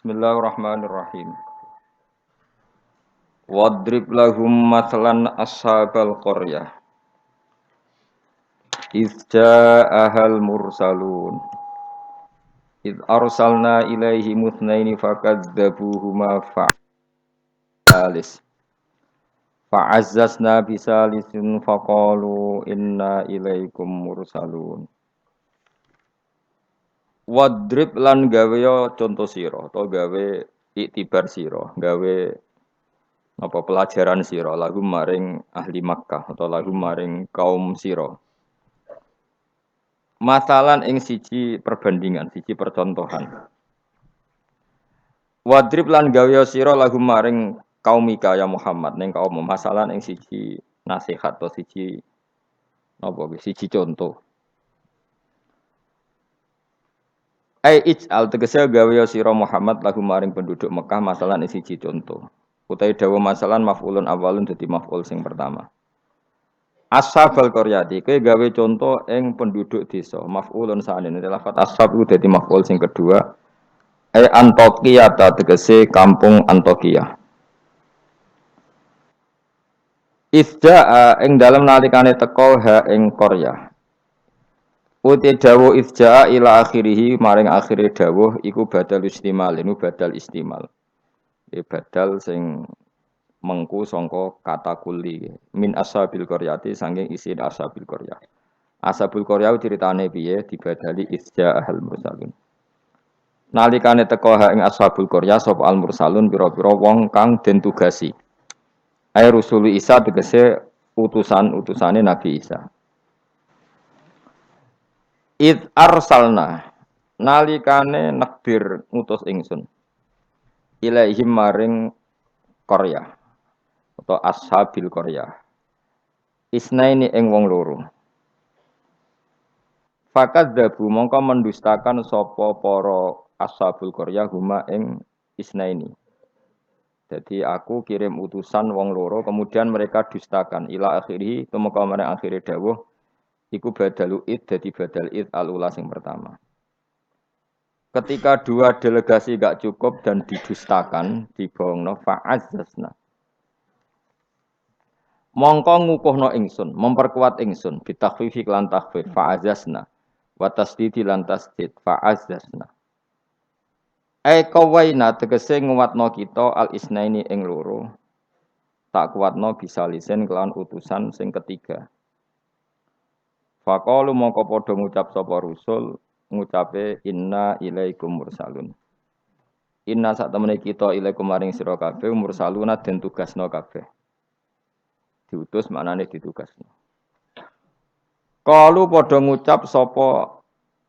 Bismillahirrahmanirrahim. Wadrib lahum mathalan ashabal qaryah. Idz ja'ahal mursalun. Idz arsalna ilaihi mutsnaini fakadzabuhuma fa'alis. Fa'azzazna bisalisin faqalu inna ilaikum mursalun. Wadrib lan gawe contoh sira atau gawe iktibar sira, gawe apa pelajaran sira lagu maring ahli Makkah atau lagu maring kaum sira. Masalan ing siji perbandingan, siji percontohan. Wadrib lan gawe sira lagu maring kaumika ya Muhammad ning kaum masalan ing siji nasihat atau siji apa siji contoh. Ij'al tegese gawe sira Muhammad lagu maring penduduk Mekah masalan ing siji contoh. Utai dawa masalan maf'ulun awalun dadi maf'ul sing pertama. Ashabal qaryati kowe gawe contoh ing penduduk desa. Maf'ulun sanene lafat ashab iku dadi maf'ul sing kedua. Antokia ta tegese kampung Antokia. Izja'a ing dalem nalikane teka ha ing qaryah. Uti dawuh izja'a ila akhirih maring akhire dawuh iku badal istimal, ini badal istimal. Badal sing mengku sangka kata kuli min ashabil qaryati saking isi ashabil qaryah. Ashabul qaryah ceritane piye dibadali izja'al mursalun. Nalikane teka ha ing ashabul qaryah sapa al mursalun pira-pira wong kang den tugasi. Ai rusulu Isa tegese utusan-utusane Nabi Isa. Id arsalna nalikane nakbir ngutus ingsun ilaihim maring qaryah atau ashabil qaryah isnaini ing wong loro fakadzabu mongko mendustakan sapa para ashabul qaryah huma ing isnaini. Jadi aku kirim utusan wong loro kemudian mereka dustakan ila akhiri tumeka marang akhire dawuh iku badalu id dadi badal id al-ula sing pertama. Ketika dua delegasi gak cukup dan didustakan, dibohongno fa'azzazna. Mongko ngukuhno ingsun, memperkuat ingsun bitakhfifi lan takhfif fa'azzazna wa tasdidi lan tasdid fa'azzazna. Qawaina tegese nguwatno kita al-isnaini ing loro. Tak kuatno bisa lisen kelan utusan sing ketiga. Faqalu mongko padha ngucap sapa rusul ngucape inna ilaikum mursalun. Inna sak temene kita ilaikum maring sira kabeh mursaluna den tugasna kabeh. Diutus maknane ditugasno. Qalu padha ngucap sapa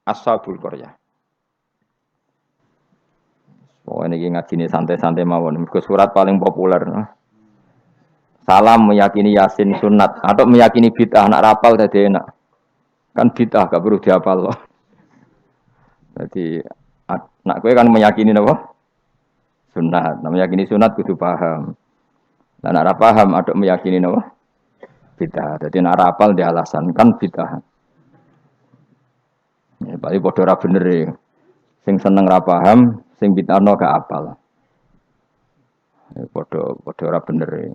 ashabul qaryah. Oh ini ngajine santai-santai mawon. Mergo surat paling populer. Salam meyakini Yasin sunat atau meyakini bid'ah nak rapal dadi enak. Kan bid'ah gak perlu dihafal loh. Jadi nak kowe kan meyakini napa? Sunat. Nah, meyakini sunat kudu paham. Lah nak ora paham aduk meyakini napa? Bid'ah. Jadi nak rapal di alasan kan bid'ah. Ya paling padha ora bener e. Sing seneng ra paham, sing bid'ahno gak apal. Ya padha ora bener e.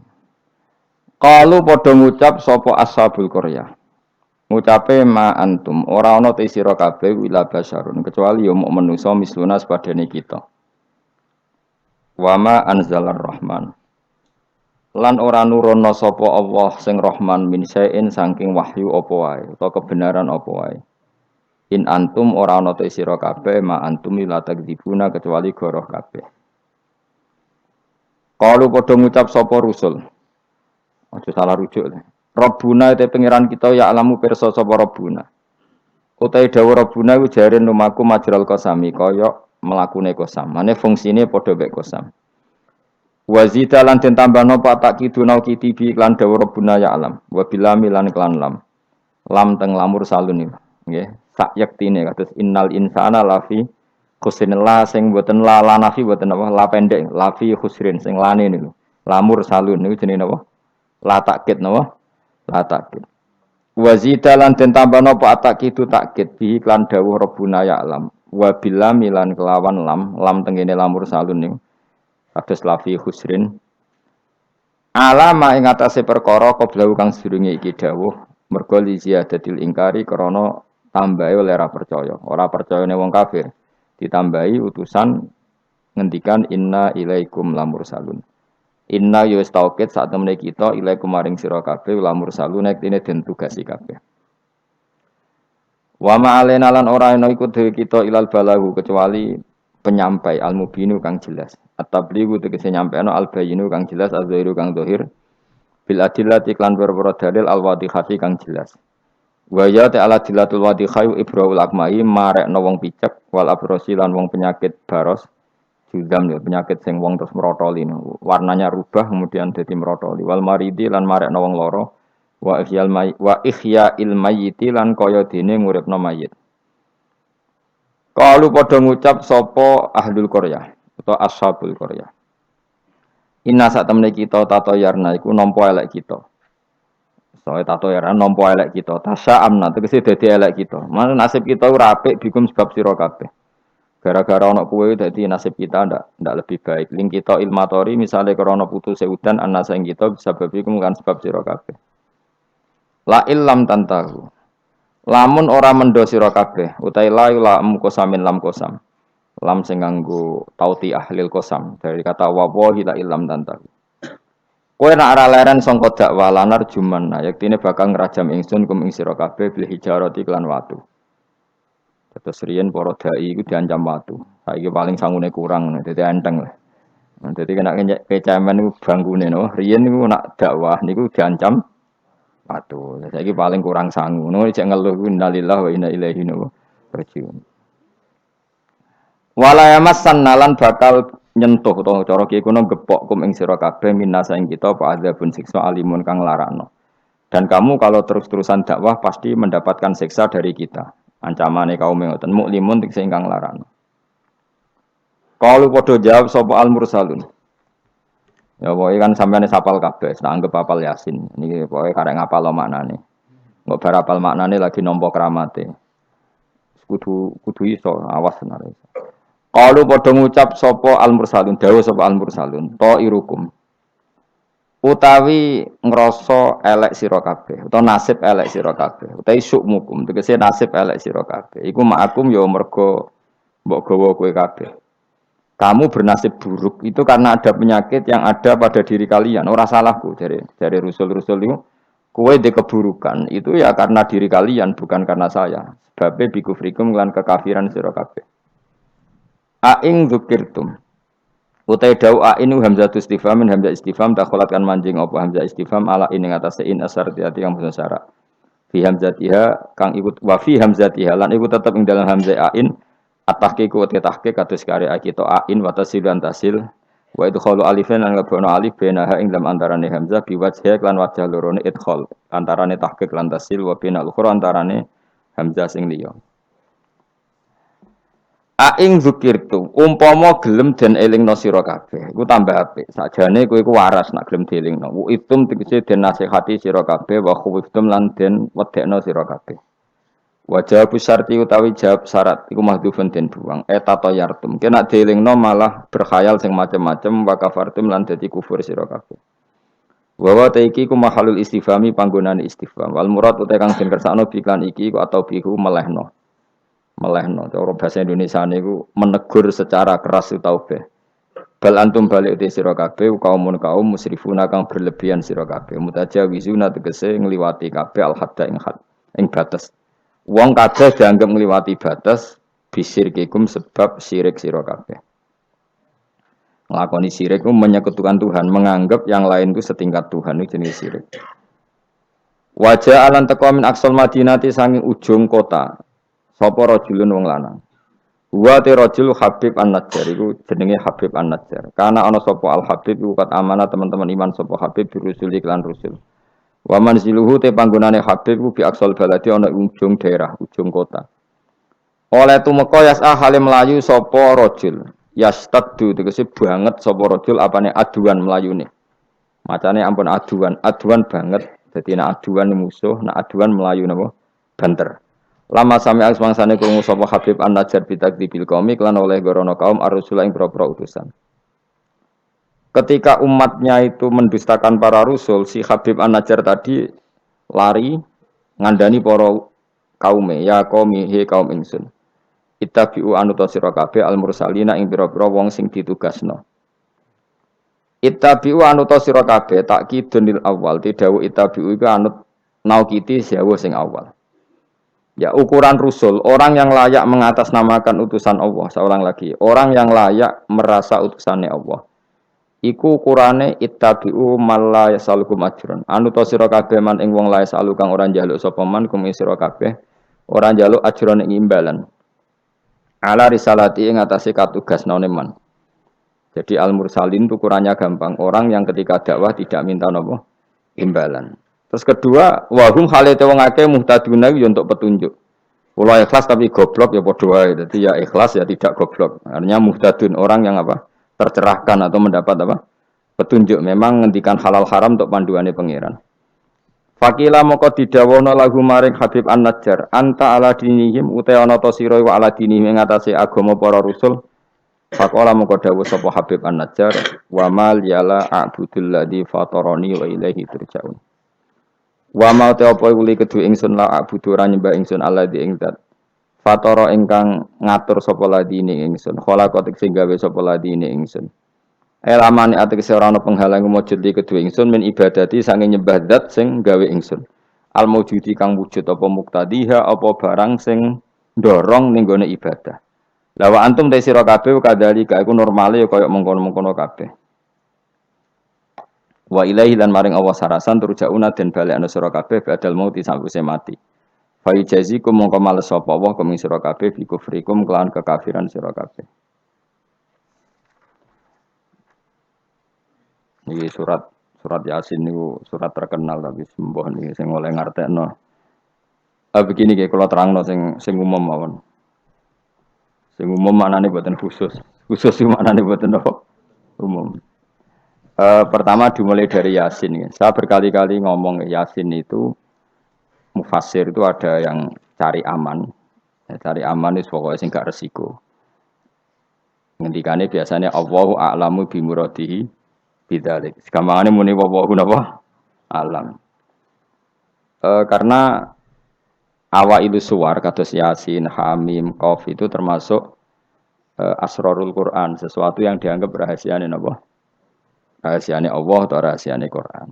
Qalu padha ngucap sapa ashabul qaryah. Ngucape ma antum ora ana te sira kabeh wila basyarun kecuali ya muk manusa misluna sepadane kita. Wa ma anzalar rahman. Lan ora nurono sapa Allah sing Rahman min sain saking wahyu apa wae utawa kebenaran apa wae. In antum ora ana te sira kabeh ma antum la takdzibuna kecuali goroh kabeh. Qalu padha ngucap sapa rusul. Aja salah rujuk. Rabbuna te pangeran kita ya alamu pirsa sapa Rabbuna. Utai dawuh Rabbuna iku jare lumaku majral qasami kaya mlakune qasam. Mane fungsine padha mek qasam. Wa zida lan den tambahno patak kiduna kitibi lan dawuh Rabbuna ya alam. Wa bilami lan klan lam. Lam teng lamur salun iki. Nggih, sak yektine kados innal insana lafi khusrin la sing boten la nafi boten apa la pendek lafi khusrin sing lane niku. Lamur salun niku jenenge napa? La takkid napa? La takkid. Wa zida lan den tambahno apa takkid bihi klan dawuh Rabbuna ya alam. wa bilam lan kelawan lam tengene lamur salun niku kados lafi husrin alama ing atase perkara qablahu kang sedurunge iki dawuh mergo li ziyadatil ingkari krana tambahe oleh ora percayane wong kafir ditambahi utusan ngendikan inna ilaikum lamur salun inna ya taukid sak temene kita ilaikum maring sira kabeh lamur salun nek dene den tugasi kabeh. Wa ma'alena lan ora ana iku dhewe kita ilal balahu kecuali penyampai al-mubinu kang jelas. At-tablighu tegese nyampaino al-bayinu kang jelas az-zahiru kang zahir bil adillati lan perkara dalil al-wadihati kang jelas. Wa ya ta'ala dilatul wadihai ibrahul akmai marekno wong picek wal abrosi lan wong penyakit baros judam ya penyakit sing wong terus merotoli warnanya rubah kemudian dadi merotoli wal maridi lan marekno wong loro wa ihya'il mayyiti lan kaya dene nguripno mayit. Kalu padha ngucap sapa ahlul qaryah utawa ashabul qaryah. Inna sak temene kita tatoyarna iku nampa elek kita. Soale tatoyarna nampa elek kita. Tasa'amna tegese dadi elek kita. Mana nasib kita ora apik bikum sebab sira kabeh. Gara-gara ana kowe dadi nasib kita ndak lebih baik. Ling kita ilmatori misale krana putuse udan ana sing kita bisa bikum kan sebab sira kabeh. La illam tantahu. Lamun ora mendo sira kabeh, utahe la kosamin lam kosam. Lam sing nganggo tauti ahlil kosam dari kata wallahi la illam tantahu. Kowe nek ora leren sangka dakwah lanar juman, yektine bakal ngrajam ingsun kum ing sira kabeh bil hijarati lan watu. Terus riyen para dai iku diancam watu. Saiki paling sangune kurang, dadi enteng lah. Dadi kena kecamen niku bangkune no. Riyen niku nak dakwah niku diancam watu. Saiki paling kurang sangu. Ngono cek ngeluh ku innalillahi wa inna ilaihi raji'un. Wala yamassan nalan bakal nyentuh utawa cara ki kuno gepok kum ing sira kabeh minasa ing kita apa adzabun siksa alimun kang larakno. Dan kamu kalau terus-terusan dakwah pasti mendapatkan siksa dari kita. Ancamane kaum ngoten muklimun sing kang larakno. Kalau padha jawab sapa al mursalun. Ya pokoke kan sampeyan sapal kabeh, tak anggap apal Yasin. Niki pokoke karek ngapal maknane. Engko bar apal maknane lagi nampa kramate. Kudu iso awas senare. Qalu padha ngucap sapa al mursalun, dawuh sapa al mursalun, ta'irukum. Utawi ngrasa elek sira kabeh, utawa nasib elek sira kabeh, utawi syukmukum, tegese nasib elek sira kabeh. Iku ma'akum ya mergo mbok gawa kowe kabeh. Kamu bernasib buruk itu karena ada penyakit yang ada pada diri kalian. Ora salahku dari rusul-rusul itu. Kowe de keburukan itu ya karena diri kalian bukan karena saya. Sebab bikufrikum lan kekafiran sira kabeh. Aing dzukirtum. Utai dau ainu hamzatu istifham hamzah istifham takholatkan manjing apa hamzah istifham ala ing atase in asartiati kang basa syarat. Fi hamzatiha kang ikut wa fi hamzatiha lan iku tetep ing dalam hamzah ain at-tahqiq wa tahqiq kados karya kita ain wa tasil lan tasil wa idkhalu alifan lan ngebono alif benaha ing dalam antarane hamzah bi wajh lan wajah lorone idkhal antarane tahqiq lan tasil wa binal ukhra antarane hamzah sing liya. Aing zukirtu umpama gelem den elingno sira kabeh iku tambah apik sakjane kowe iku waras nak gelem dielingno wa itum tegese den nasihati sira kabeh wa khuftum lan den wedekno sira kabeh wa jawab syarti utawi jawab syarat iku mahdhufun den buang tatayartum kena dielingno malah berkhayal sing macem-macem wa kafartum lan dadi kufur sira kabeh wa iki ku mahalul istifhami panggonane istifham wal murad utawi kang den kersakno biklan iki ku atau bihu melehno cara bahasa Indonesia niku menegur secara keras taubeh. Bal antum balik te sira kabeh kaum musrifuna kang berlebihan sira kabeh. Mutajawizuna tegese ngliwati kabeh al hadda ing batas. Wong kabeh dianggap ngliwati batas bisirkikum sebab syirik sira kabeh. Nglakoni syirik ku menyekutukan Tuhan, menganggap yang lain itu setingkat Tuhan itu jenis syirik. Wajah alan teko min aqsal madinati sanging ujung kota. Sapa rajulun wong lanang. Wa te rajul Habib An-Najjar iku jenenge Habib An-Najjar. Karena ana sapa Al Habib iku kat amanah teman-teman iman sapa Habib birusul iklan rusul. Wa manziluhu te panggonane Habib iku bi aqsal baladi ana ujung daerah, ujung kota. Oleh tumeka yas'a hale melayu sapa rajul. Yastaddu tegese banget sapa rajul apane aduan melayune. Macane ampun aduan banget. Dadi nek aduan musuh, nek aduan melayu napa? Banter. Lama sami asmangsane krungu sapa Habib An-Najjar bitakdibil qaumi lan oleh gorono kaum ar-rusula ing boro utusan. Ketika umatnya itu mendustakan para rasul, si Habib An-Najjar tadi lari ngandani para kaume, ya qaumi he kaum ingsun. Ittabi'u anuta sira kabeh al-mursalina ing pira-pira wong sing ditugasno. Ittabi'u anuta sira kabeh takkidunil awal, tidhawu ittabi'u iku anut naukiti sewu sing awal. Ya ukuran rusul, orang yang layak mengatasnamakan utusan Allah, seorang lagi, orang yang layak merasa utusannya Allah. Iku ukurane ittabi'u malla yasalukum ajrun. Anuta sira kabeh man ing wong lae salu kang ora njaluk sapa man kum sira kabeh, ora njaluk ajrun ing imbalan. Ala risalati ing atase katugas naune man. Jadi al-mursalin itu ukurannya gampang, orang yang ketika dakwah tidak minta napa imbalan. Terus kedua, wahum halate wong akeh muhtaduna yo untuk petunjuk. Kula ikhlas tapi goblok ya padha wae. Dadi ya ikhlas ya tidak goblok. Artinya muhtadun orang yang apa? Tercerahkan atau mendapat apa? Petunjuk. Memang ngendikan halal haram untuk panduane pangeran. Fakila moko didawono lagu maring Habib An-Najjar, anta ala dinihim uta ana ta sira wa ala dinihim ing atase agama para rasul. Faqala moko dawuh sapa Habib An-Najjar, wa mal yala a'budul ladzi fatarani wa ilaihi turja'un. Wa ma ta apa kuli kedue ingsun la a'budu ora nyembah ingsun alladzi ing zat. Fatara ingkang ngatur sapa ladine ingsun, khalaqat sing gawe sapa ladine ingsun. Elamane ategese ora ana penghalang mujud di kedue ingsun min ibadati sange nyembah zat sing gawe ingsun. Al mujudi kang wujud apa muktadiha apa barang sing ndorong ning gone ibadah. La wa antum te sira kabeh kadhalika iku normale ya kaya mengkono-mengkono kabeh. Wa ilaihi lan maring Allah sarasan turjauna den balekna sira kabeh badal mauti sawise mati. Fa yajazikum mongko males sapa Allah kum sira kabeh bi kufrikum kelan kekafiran sira kabeh. Ini surat Yasin niku surat terkenal tapi sembuh niki sing oleh ngartekno. Begini nggih kula terangno sing umum mawon. Sing umum maknane boten khusus. Khusus iki maknane boten apa? Umum. Pertama dimulai dari Yasin ya. Saya berkali-kali ngomong Yasin itu mufassir itu ada yang cari aman. Ya, cari aman itu pokoknya sing gak resiko. Ngendikane biasanya Allahu a'lamu bi muradihi bidzalik. Gampangane muni wallahu napa? Alam. Karena awailu suwar kados Yasin, Hamim, Qaf itu termasuk asrarul Quran, sesuatu yang dianggap rahasiane napa? Rahasiane Allah atau rahasiane Quran.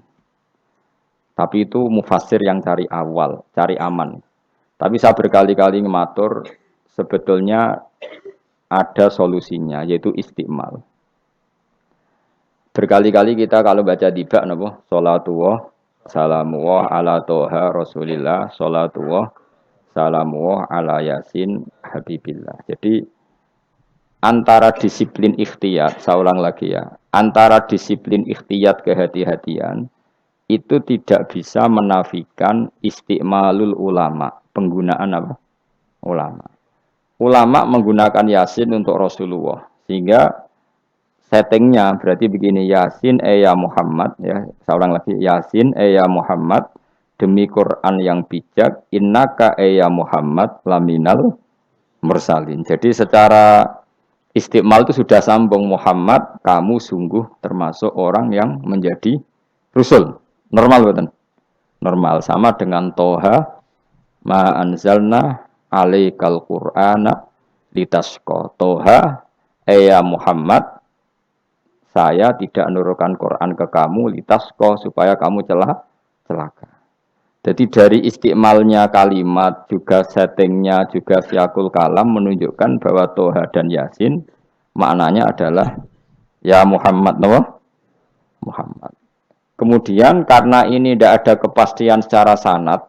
Tapi itu mufassir yang cari awal, cari aman. Tapi saya berkali-kali ngematur sebetulnya ada solusinya yaitu istiqmal. Berkali-kali kita kalau baca tiba napa salatullah salamullah ala toha rasulillah salatullah salamullah ala yasin habibillah. Jadi antara disiplin ikhtiyat, saya ulang lagi ya, antara disiplin ikhtiyat kehati-hatian itu tidak bisa menafikan istiqmalul ulama, penggunaan apa? Ulama. Ulama menggunakan Yasin untuk Rasulullah, sehingga settingnya berarti begini, Yasin ya Muhammad ya, seorang lagi Yasin ya Muhammad demi Quran yang bijak, innaka ya Muhammad laminal mursalin. Jadi secara istiqmal itu sudah sambung, Muhammad kamu sungguh termasuk orang yang menjadi Rasul. Normal betul. Normal sama dengan Toha ma anzalna alaikal qur'ana litasqa. Toha ya Muhammad saya tidak menurunkan Quran ke kamu litasqa supaya kamu celaka. Jadi dari istiqmalnya kalimat juga settingnya juga siakul kalam menunjukkan bahwa Toha dan Yasin maknanya adalah ya Muhammad Muhammad. Kemudian karena ini tidak ada kepastian secara sanad,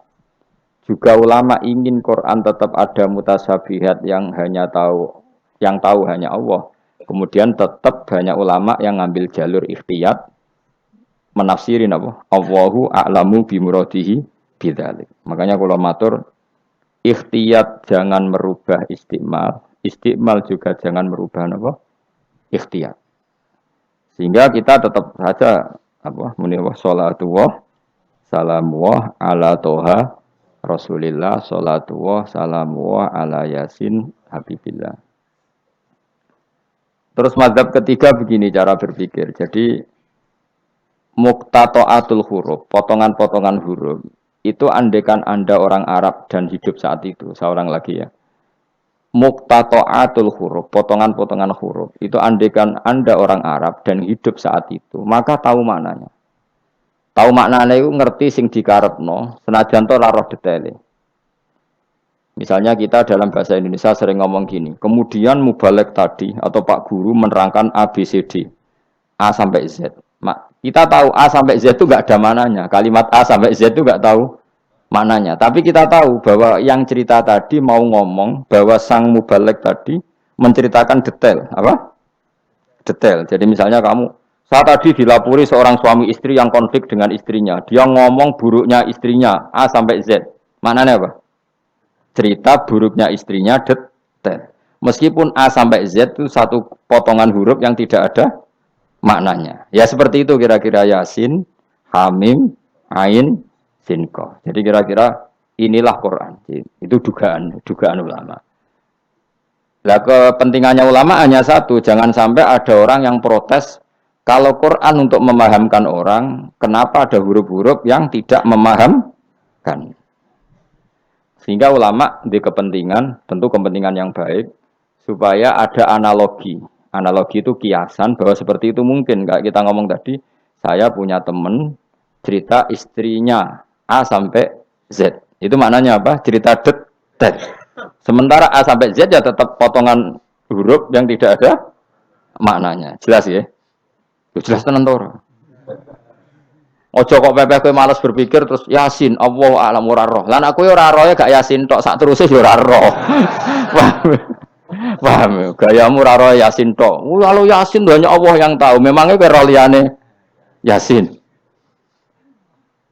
juga ulama ingin Quran tetap ada mutasyabihat yang tahu hanya Allah. Kemudian tetap banyak ulama yang ngambil jalur ikhtiyat menafsirin apa? Allahu a'lamu bi muradihi bidzalik. Makanya kalau matur ikhtiyat jangan merubah istiqmal, istiqmal juga jangan merubah apa? Ikhtiyat. Sehingga kita tetap saja apa muni wa salatullah salamullah ala toha Rasulillah sholatu wa salamu wa ala yasin habibillah. Terus mazhab ketiga begini cara berpikir. Jadi muqtata'atul huruf, potongan-potongan huruf. Itu andekan Anda orang Arab dan hidup saat itu, seorang lagi ya. Muqtata'atul huruf, potongan-potongan huruf. Itu andekan Anda orang Arab dan hidup saat itu, maka tahu maknanya. Tahu maknanya itu ngerti sing dikarepno, senajan to ora roh detaile. Misalnya kita dalam bahasa Indonesia sering ngomong gini, kemudian mubalek tadi atau Pak Guru menerangkan A, B, C, D. A sampai Z. Kita tahu A sampai Z itu nggak ada mananya. Kalimat A sampai Z itu nggak tahu mananya. Tapi kita tahu bahwa yang cerita tadi mau ngomong bahwa sang mubalek tadi menceritakan detail. Apa? Detail. Jadi misalnya kamu, saya tadi dilapori seorang suami istri yang konflik dengan istrinya. Dia ngomong buruknya istrinya A sampai Z. Maknanya apa? Cerita buruknya istrinya detail. Meskipun A sampai Z itu satu potongan huruf yang tidak ada maknanya. Ya seperti itu kira-kira Yasin, Hamim, Ain, Sinko. Jadi kira-kira inilah Quran. Itu dugaan ulama. Nah, kepentingannya ulama hanya satu, jangan sampai ada orang yang protes kalau Quran untuk memahamkan orang, kenapa ada huruf-huruf yang tidak memahamkan? Sehingga ulama di kepentingan, tentu kepentingan yang baik, supaya ada analogi. Analogi itu kiasan bahwa seperti itu mungkin. Kayak kita ngomong tadi, saya punya teman cerita istrinya A sampai Z. Itu maknanya apa? Cerita detail. Sementara A sampai Z ya tetap potongan huruf yang tidak ada maknanya. Jelas ya? Jelas tenan to. Ojo kok pepeh kowe malas berpikir terus Yasin Allah alam ora roh. Lan aku ora roh ya gak Yasin tok sak teruse ya ora roh. Paham? Gayamu ora roh Yasin tok. Lalu Yasin hanya Allah yang tahu. Memangnya kowe roh liyane Yasin.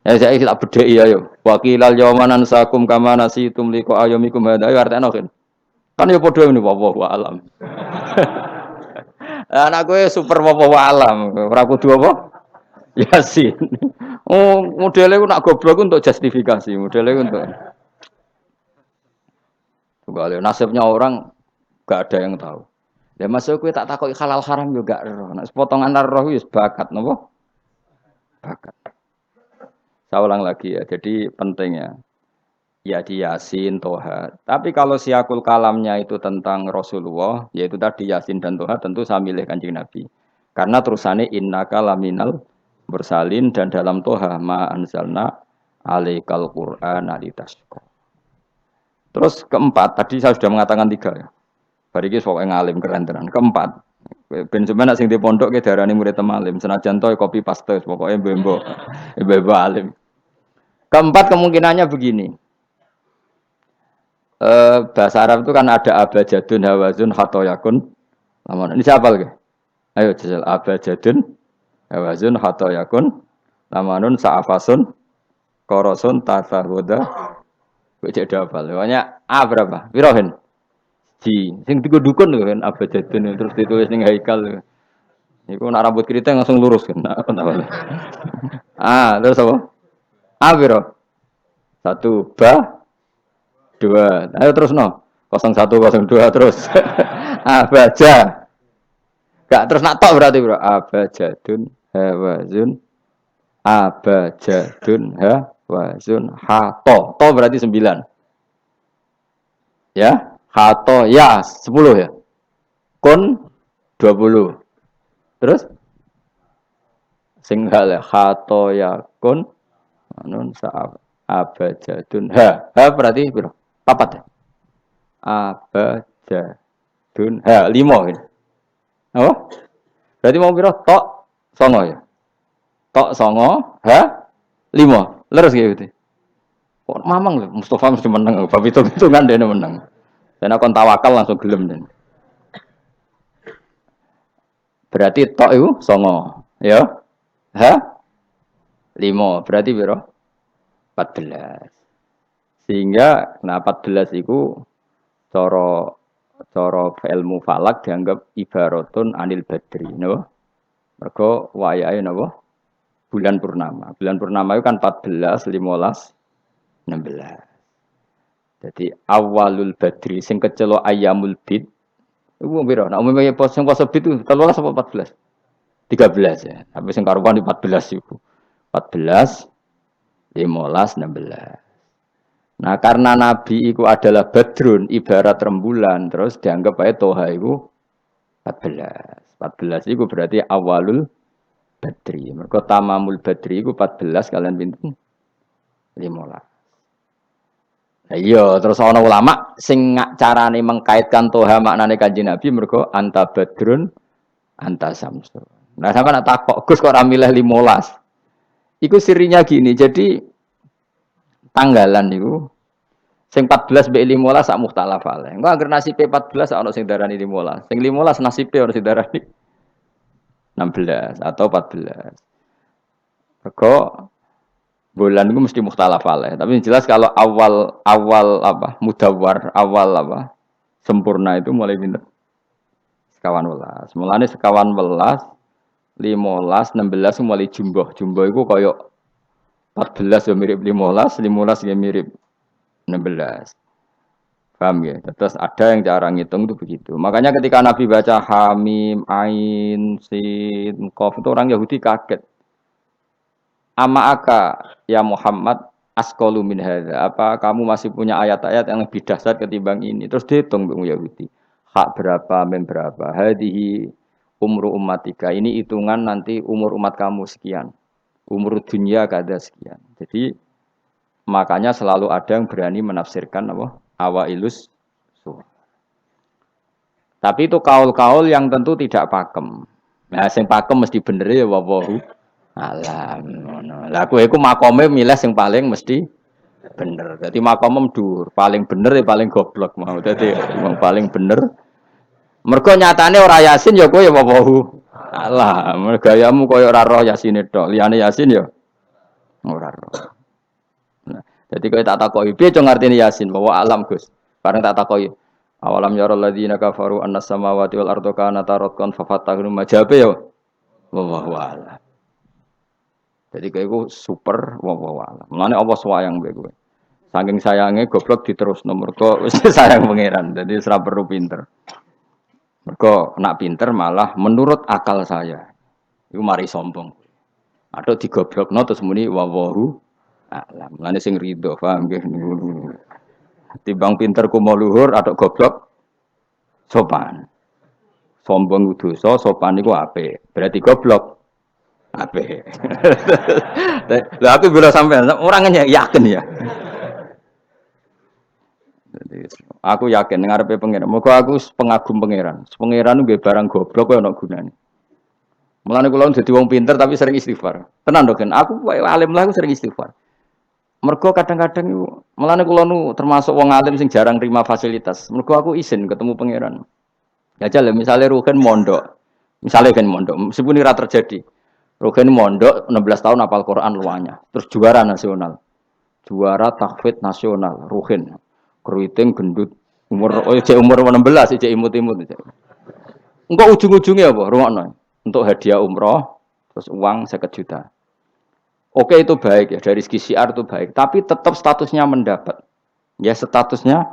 Ya saya tak bedheki ayo. Waqilal yawmanan sakum kama nasitum liqa ayyamikum hadza ya artine kan. Kan ya padha ngene wallahu alam. Anak kowe super wallahu alam. Ora kudu apa? Yasin. Oh, modelnya nak goblok untuk justifikasi, modelnya untuk. Kembali nasibnya orang gak ada yang tahu. Ya masuk kowe tak takoki halal haram juga roh. Nek potongan roh wis bakat napa? Bakat. Saya ulang lagi ya. Jadi penting ya. Ya di Yasin, Toha. Tapi kalau siakul kalamnya itu tentang Rasulullah, yaitu tadi Yasin dan Toha, tentu saya milih Kanjeng Nabi. Karena terusannya innaka laminal bersalin dan dalam Toha ma anzalna alaikal Qur'ana litasqa. Terus keempat, tadi saya sudah mengatakan tiga ya. Bariki pokoknya ngalim keren tenan. Keempat, ben sampeyan sing di pondok ke darani murid temalim, senajan to kopi paste pokoknya bembo alim. Keempat kemungkinannya begini. Bahasa Arab itu kan ada abajadun, hawazun, khatoyakun. Ini siapa lagi? Ayo jajal abajadun, hawazun, khatoyakun, lamanun, sa'afasun, korosun, tasahuda. Cek dapal. Pokoknya A berapa? Wirohin. Ji. Sing dukun kan abajadun terus ditulis ning haikal. Iku nak rambut keriting langsung lurus kan. Terus apa? A biro. 1 ba 2. Ayo terus no. 0102 terus. Abaja. Gak terus nak tok berarti bro. Abajadun hawazun abajadun hawazun hato. To berarti 9. Ya, hato ya 10 ya. Kun 20. Terus sing hal hato ya kun anun sa'ab abajadun berarti biro. Papat ya. Abajadun 5 gitu. Oh? Berarti mau biro tok songo ya. Tok songo 5. Leres gitu. Kok mamang lho Mustafa mesti menang. Bab hitung-hitungan dene menang. Dan aku tawakal langsung gelem den. Berarti tok itu songo. Ya. 5. Berarti biro 14. Sehingga 14 itu cara ilmu falak dianggap ibaratun anil badri, no? Mergo wayahe napa? Bulan purnama. Bulan purnama itu kan 14, 15, 16. Jadi awalul badri sing kecelo ayamul bid. Iku piro? Nek umumnya poso bid itu 13 apa 14? 13 ya. Tapi sing karuan di 14 iku. 14, 15, 16. Nah, karena Nabi itu adalah badrun, ibarat rembulan, terus dianggap aja toha itu 14. 14 itu berarti awalul badri. Mereka tamamul badri itu 14 kalian pinten 15. Nah, iya, terus ana ulama sing carane mengkaitkan toha maknane Kanjeng Nabi mergo anta badrun anta samsun. Nah, sampe nak takok Gus kok ora milih 15. Iku sirinya gini, jadi tanggalan itu sing 14 mbek 15 sak mukhtalaf ale. Engko anggere nasibe 14 ana sing darani 15. Sing 15 nasibe ana sing darani 16 atau 14. Mergo bulan itu mesti mukhtalaf alaih. Tapi yang jelas kalau awal apa mudawar, awal apa sempurna itu mulai pinter sekawan welas. Mulane sekawan welas, 15, 16 mulai jumbo. Jumbo itu koyok 14 ya mirip 15, 15 ya mirip 16. Paham ya? Terus ada yang cara ngitung itu begitu. Makanya ketika Nabi baca Hamim, Ain, Sin, Qaf itu orang Yahudi kaget. Ama aka ya Muhammad askolu min hadza. Apa kamu masih punya ayat-ayat yang lebih dahsyat ketimbang ini? Terus dihitung Bung Yahudi. Hak berapa, mem berapa. Hadihi umru ummatika. Ini hitungan nanti umur umat kamu sekian. Umur dunia kada sekian. Jadi makanya selalu ada yang berani menafsirkan apa? Awailus surah. Tapi itu kaul-kaul yang tentu tidak pakem. Nah, sing pakem mesti bener ya wawahu alam. Lah kowe iku makome milih sing paling mesti bener. Dadi makome dhuwur, paling bener ya paling goblok mau. Dadi wong paling bener. Mergo nyatane ora yasin ya kowe ya wawahu. Alah, gayamu koyo ora roh yasine tok. Liyane yasin ya ora roh. Nah, dadi kowe tak takoki, piye cung artine yasin bahwa alam Gus. Bareng tak takoki, awalam yarul ladzina kafaru annas samawati wal ardu kanata ratqan fafatahum majabe ya. Wallahu a'lam. Jadi kayak gue super wawalan. Mulane Allah sayang mbek kowe. Saking sayange goblok diterus nomor kok wis sayang pangeran. Jadi ora perlu pinter. Mergo nak pinter malah menurut akal saya. Iku mari sombong. Atau digoblokno terus muni wawahu alam. Mulane sing rido, paham nggih. Timbang pinter ku mau luhur atau goblok sopan. Sombong dosa, sopan iku apik. Berarti goblok ape. Lah aku bila sampean orangnya yakin ya. Aku yakin ngarepe pangeran. Moga aku pengagum pangeran. Pangeran nggih barang goblok kok ana gunane. Mulane kula dadi wong pinter tapi sering istighfar. Tenan to kan? Aku alim lah aku sering istighfar. Mergo kadang-kadang iku mulane kula nu termasuk wong alim sing jarang terima fasilitas. Mergo aku izin ketemu pangeran. Ya jale misale Ruhin mondok. Misale kan mondok, meskipun ora terjadi. Rogen mondok 16 tahun hafal Quran luanya. Terus juara nasional. Juara tahfidz nasional Rogen. Keriting gendut umur umur 16 cek imut-imut. Engko ujung-ujungnya apa? Rungokno. Untuk hadiah umroh terus uang 50 juta. Oke itu baik ya dari segi syiar itu baik, tapi tetap statusnya mendapat. Ya statusnya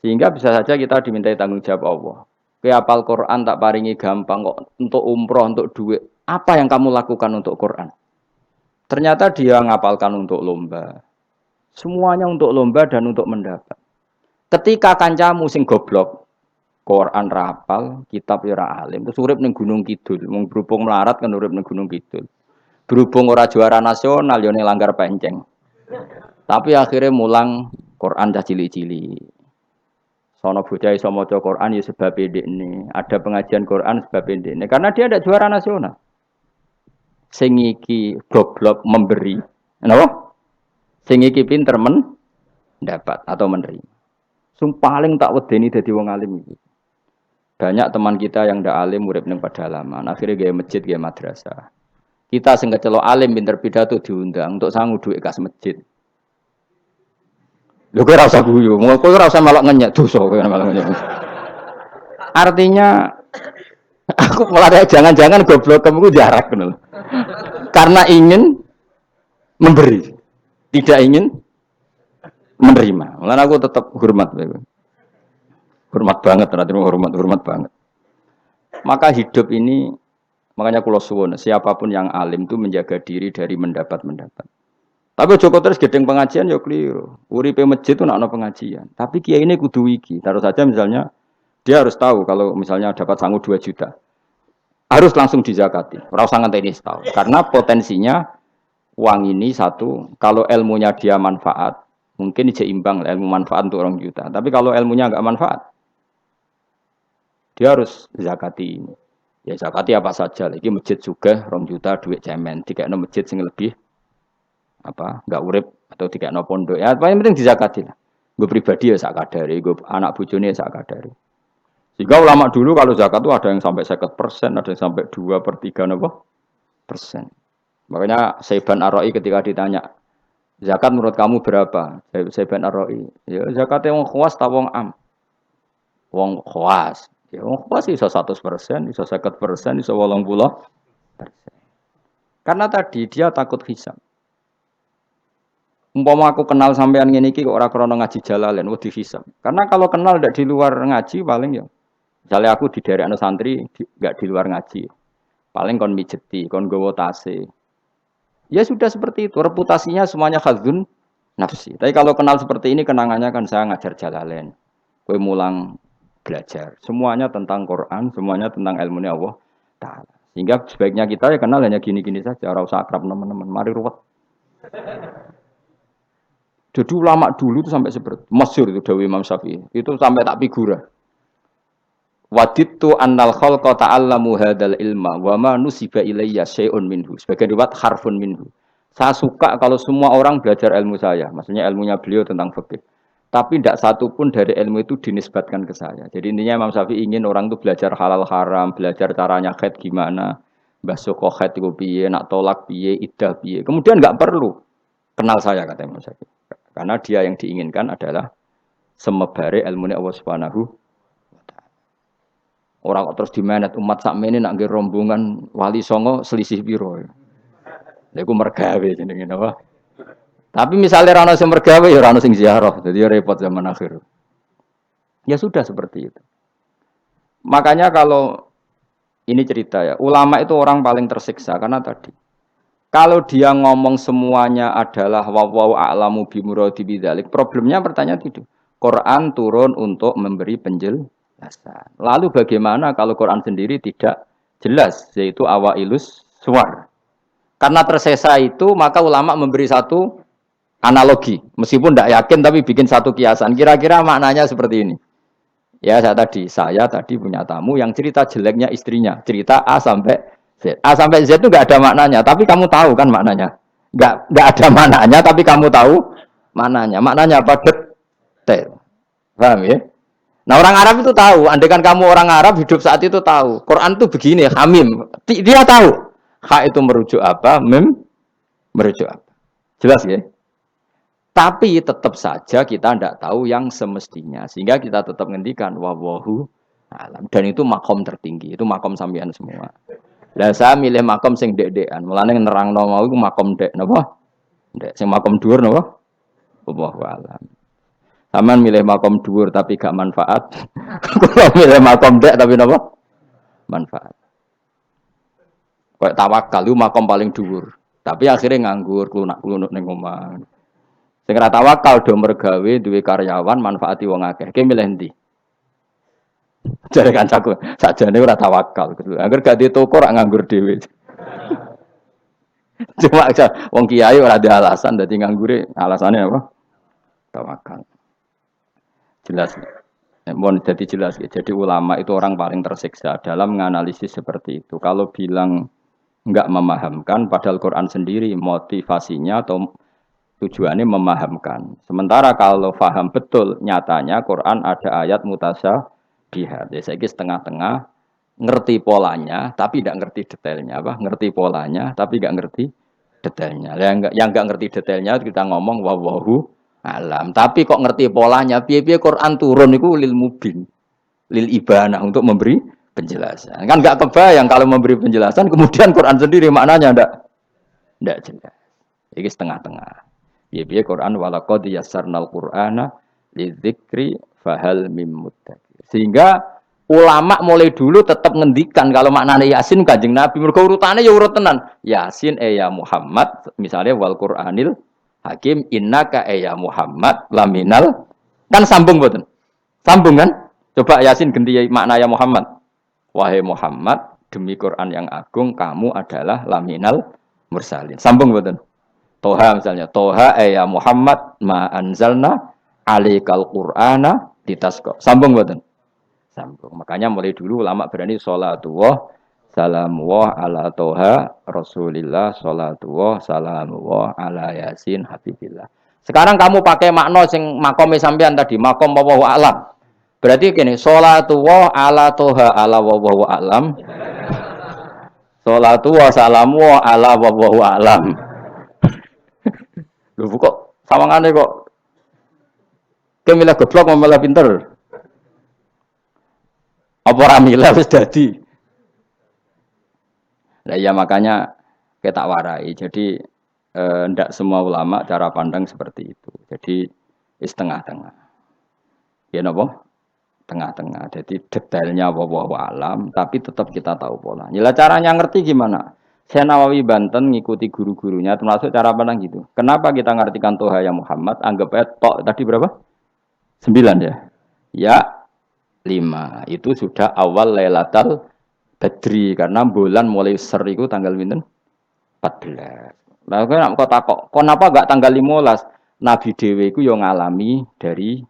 sehingga bisa saja kita dimintai tanggung jawab Allah. Kowe hafal Quran tak paringi gampang kok untuk umroh, untuk duit. Apa yang kamu lakukan untuk Quran? Ternyata dia ngapalkan untuk lomba. Semuanya untuk lomba dan untuk mendapat. Ketika kancamu sing goblok, Quran rapal, kitab ora alim, terus urip ning Gunung Kidul, wong berhubung melarat kan urip ning Gunung Kidul. Berhubung ora juara nasional yo ning langgar penceng. Tapi akhirnya mulang Quran dah cili-cili. Sono bocah iso maca Quran ya sebab ndekne. Ada pengajian Quran sebab ndekne karena dia ada juara nasional. Sing iki goblok memberi. Napa? Sing iki pinter mendapat atau menerima. Sing paling tak wedeni dadi wong alim iki. Banyak teman kita yang ndak alim urip ning pedalaman, akhirnya gawe masjid, gawe madrasah. Kita sing kecelok alim pinter pidato diundang untuk sangu dhuwit kas masjid. Lho kowe ora usah guyu, kowe ora usah malah ngenyek dosa kowe malah ngenyek. Artinya aku malah jangan-jangan goblok kamu jarak ngono. Karena ingin memberi, tidak ingin menerima. Mulane aku tetap hormat. Hormat banget, hormat banget. Maka hidup ini, makanya kula suwun, siapapun yang alim itu menjaga diri dari mendapat. Tapi Joko terus gedeng pengajian ya keliru. Uripe masjid itu nak pengajian. Tapi kiai ini kudu wiki. Taruh saja misalnya dia harus tahu kalau misalnya dapat sangu 2 juta. Harus langsung dizakati. Ora usah ngenteni setahun. Karena potensinya uang ini satu, kalau ilmunya dia manfaat, mungkin seimbang ilmu manfaat untuk orang juta. Tapi kalau ilmunya enggak manfaat, dia harus zakati ini. Ya zakati apa saja. Lagi masjid juga 2 juta duit cemen. Dikekno masjid sing lebih enggak urip atau dikekno pondok. Ya paling penting dizakati lah. Gue pribadi ya sak kadare, gue anak bojone ya sak kadare. Jika ulama dulu kalau zakat itu ada yang sampai 50%, ada yang sampai 2/3 persen. Makanya Saiban Ar-Ra'i ketika ditanya, zakat menurut kamu berapa? Saiban Ar-Ra'i, ya zakatnya wong khawas ta wong am? Wong khawas. Ya wong khawas iso 100%, iso 50%, iso 80%. Karena tadi dia takut hisab. Umpama aku kenal sampean ngene iki kok ora krana ngaji Jalalain wedi hisab. Karena kalau kenal ndak di luar ngaji paling ya. Misalnya aku di daerah santri enggak di luar ngaji. Paling kon mijeti, kon gowo tase. Ya sudah seperti itu, reputasinya semuanya khazun nafsi. Tapi kalau kenal seperti ini kenangannya kan saya ngajar Jalalain. Kowe mulang belajar. Semuanya tentang Quran, semuanya tentang ilmu Allah Ta'ala. Sehingga sebaiknya kita ya kenal hanya gini-gini saja, ora usah akrab teman-teman. Mari ruwet. Jadi ulama dulu itu sampai seperti masyhur itu Dawi Imam Syafi'i. Itu sampai tak figura. Wadittu annal khalqa ta'allamu hadzal ilma wa ma nusiba ilayya syai'un minhu. Sebagian riwayat harfun minhu. Saya suka kalau semua orang belajar ilmu saya. Maksudnya ilmunya beliau tentang fikih. Tapi tidak satu pun dari ilmu itu dinisbatkan ke saya. Jadi intinya Imam Syafi'i ingin orang itu belajar halal haram, belajar caranya haid gimana, basuh haid itu piye, nak tolak piye, iddah piye. Kemudian enggak perlu kenal saya kata Imam Syafi'i. Karena dia yang diinginkan adalah semebare ilmu Allah Subhanahu wa taala. Orang terus dimenet umat sakmene nak nggih rombongan wali songo selisih piro. Lha iku mergawe jenenge napa? Tapi misalnya ra ono sing mergawe ya ora ono sing ziarah. Jadi repot zaman akhir. Ya sudah seperti itu. Makanya kalau ini cerita ya, ulama itu orang paling tersiksa karena tadi kalau dia ngomong semuanya adalah wallahu a'lamu bimuradi bidzalik, problemnya pertanyaan itu. Quran turun untuk memberi penjelasan. Lalu bagaimana kalau Quran sendiri tidak jelas, yaitu awailus suwar. Karena tersesa itu, maka ulama memberi satu analogi. Meskipun tidak yakin, tapi bikin satu kiasan. Kira-kira maknanya seperti ini. Ya, saya tadi punya tamu yang cerita jeleknya istrinya. Cerita A sampai Z. A sampai Z itu nggak ada maknanya, tapi kamu tahu kan maknanya. Nggak ada maknanya, tapi kamu tahu maknanya. Maknanya apa? Detail. Paham ya? Nah orang Arab itu tahu. Andaikan kamu orang Arab hidup saat itu tahu. Quran itu begini, hamim. Dia tahu. Ha itu merujuk apa? Mim merujuk apa? Jelas ya? Tapi tetap saja kita tidak tahu yang semestinya. Sehingga kita tetap ngendikan wallahu alam. Dan itu makom tertinggi. Itu makom sampean semua. Lah saya milih makom sing dek-dekan. Mulane nerangno mau iku makom dek napa? Dek sing makom dhuwur napa? Wallahu alam. Saman milih makom dhuwur tapi gak manfaat. Kula milih makom dek tapi napa? Manfaat. Kayak tawakal itu makom paling dhuwur. Tapi akhirnya nganggur, klunak-klunuk ning omah. Sing ora tawakal do mergawe duwe karyawan manfaati wong akeh. Ki milih endi? Jare kancaku, sakjane ora tawakal gitu. Angger gak di toko ora nganggur dhewe. Cuma wong kiai ora ada alasan dadi nganggure, alasane apa? Tawakal. Jelas. Mohon jadi jelas ya. Jadi ulama itu orang paling tersiksa dalam menganalisis seperti itu. Kalau bilang enggak memahamkan padahal Quran sendiri motivasinya atau tujuannya memahamkan. Sementara kalau faham betul nyatanya Quran ada ayat mutasyabihat. Ya saiki setengah-tengah ngerti polanya tapi tidak ngerti detailnya apa? Ngerti polanya tapi tidak ngerti detailnya. Yang enggak ngerti detailnya kita ngomong wallahu alam. Tapi kok ngerti polanya? Piye-piye Quran turun itu lil mubin, lil ibanah untuk memberi penjelasan. Kan enggak kebayang kalau memberi penjelasan kemudian Quran sendiri maknanya enggak jelas. Ini setengah-tengah. Piye-piye Quran walaqad yassarnal Qur'ana lidzikri fahal mim muddakir. Sehingga ulama mulai dulu tetap ngendikan kalau maknanya Yasin Kanjeng Nabi mergo urutane ya urut tenan. Yasin ya Muhammad misalnya wal Qur'anil Hakim innaka ya Muhammad laminal kan sambung mboten? Sambung kan? Coba Yasin ganti makna ya Muhammad. Wahai Muhammad demi Quran yang agung kamu adalah laminal mursalin. Sambung mboten? Toha misalnya, Toha ya Muhammad ma anzalna alaikal Qur'ana ditasqa. Sambung mboten? Sambung. Makanya mulai dulu ulama berani sholatullah salamullah ala Toha Rasulillah sholatullah salamullah ala Yasin Habibillah. Sekarang kamu pakai makna sing makome sampean tadi, makom wallahu a'lam. Berarti gini, sholatullah ala Toha ala wallahu a'lam. Sholatullah salamullah ala wallahu a'lam. Lho kok sawangane kok kemilah goblok malah pinter. Apa ora milah wis dadi. Nah ya makanya kita warai. Jadi ndak semua ulama cara pandang seperti itu. Jadi setengah-tengah. Ya napa? Tengah-tengah. Jadi detailnya wallahu alam tapi tetap kita tahu pola. Nila caranya ngerti gimana? Saya Nawawi Banten ngikuti guru-gurunya termasuk cara pandang gitu. Kenapa kita ngartikan Toha ya Muhammad? Anggap aja tok tadi berapa? 9 ya. Ya 5. Itu sudah awal Lailatul Badri karena bulan mulai ser itu tanggal pinten? 14. Lah kok takok, kenapa enggak tanggal 15? Nabi dhewe iku yo ngalami dari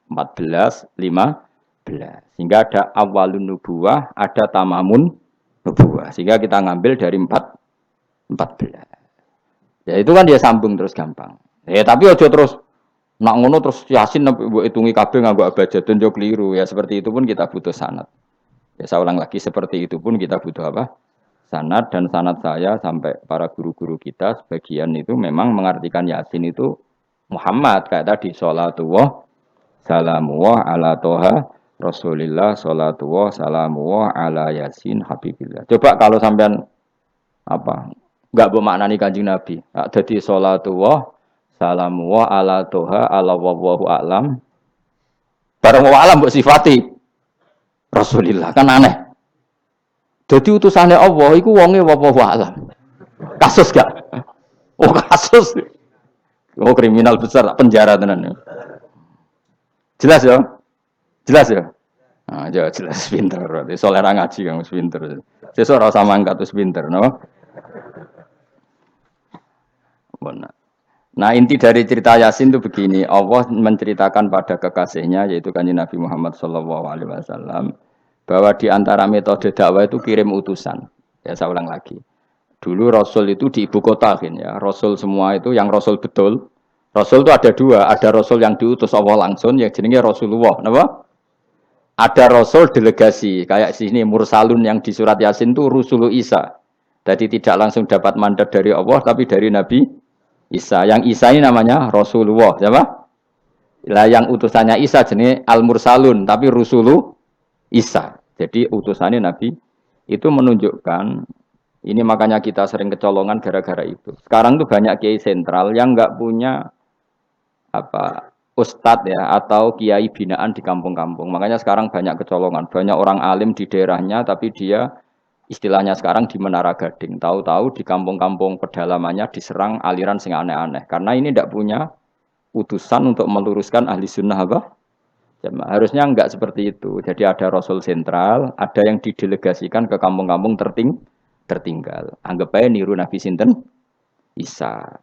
14, 15. Sehingga ada awalun nubuwah, ada tamamun nubuwah. Sehingga kita ngambil dari 14. Ya itu kan dia sambung terus gampang. Tapi aja terus nak ngono terus Yasin mbok hitungi kabeh nganggo abjadun yo keliru. Ya seperti itu pun kita butuh sanad. Ya saya ulang lagi seperti itu pun kita butuh apa? Sanad dan sanad saya sampai para guru-guru kita sebagian itu memang mengartikan Yasin itu Muhammad kayak tadi sholatullah salamullah ala Toha Rasulillah sholatullah salamullah ala Yasin Habibillah. Coba kalau sampean apa enggak bermaknani Kanjeng Nabi. Jadi sholatullah salamullah ala Toha ala wallahu a'lam. Bareng wa alam mbok sifati Rasulillah kan aneh. Jadi utusannya Allah iku wonge wallahu a'lam. Kasus gak? Oh kasus. Oh kriminal besar penjara tenan. Jelas ya? Jelas ya? Nah, jelas pinter. Soalnya orang ngaji kamu pinter. Sesuk ora sama angkat terus pinter, napa? Benar. Nah, inti dari cerita Yasin itu begini, Allah menceritakan pada kekasihnya yaitu Kanjeng Nabi Muhammad SAW bahwa di antara metode dakwah itu kirim utusan. Ya saya ulang lagi. Dulu Rasul itu di ibu kota ya. Rasul semua itu yang Rasul betul. Rasul itu ada dua, ada Rasul yang diutus Allah langsung yang jenenge Rasulullah, napa? Ada Rasul delegasi, kayak sini Mursalun yang di surat Yasin itu Rusulu Isa. Jadi tidak langsung dapat mandat dari Allah tapi dari Nabi Isa. Yang Isa ini namanya Rasulullah, siapa? Lah yang utusannya Isa jenenge Al-Mursalun tapi Rusulu Isa. Jadi utusannya Nabi itu menunjukkan ini makanya kita sering kecolongan gara-gara itu. Sekarang tuh banyak kiai sentral yang enggak punya apa ustadz ya atau kiai binaan di kampung-kampung. Makanya sekarang banyak kecolongan, banyak orang alim di daerahnya tapi dia istilahnya sekarang di Menara Gading. Tahu-tahu di kampung-kampung pedalamannya diserang aliran sing aneh-aneh. Karena ini tidak punya utusan untuk meluruskan ahli sunnah apa? Harusnya enggak seperti itu. Jadi ada Rasul sentral, ada yang didelegasikan ke kampung-kampung tertinggal. Anggap aja niru Nabi Sinten Isa.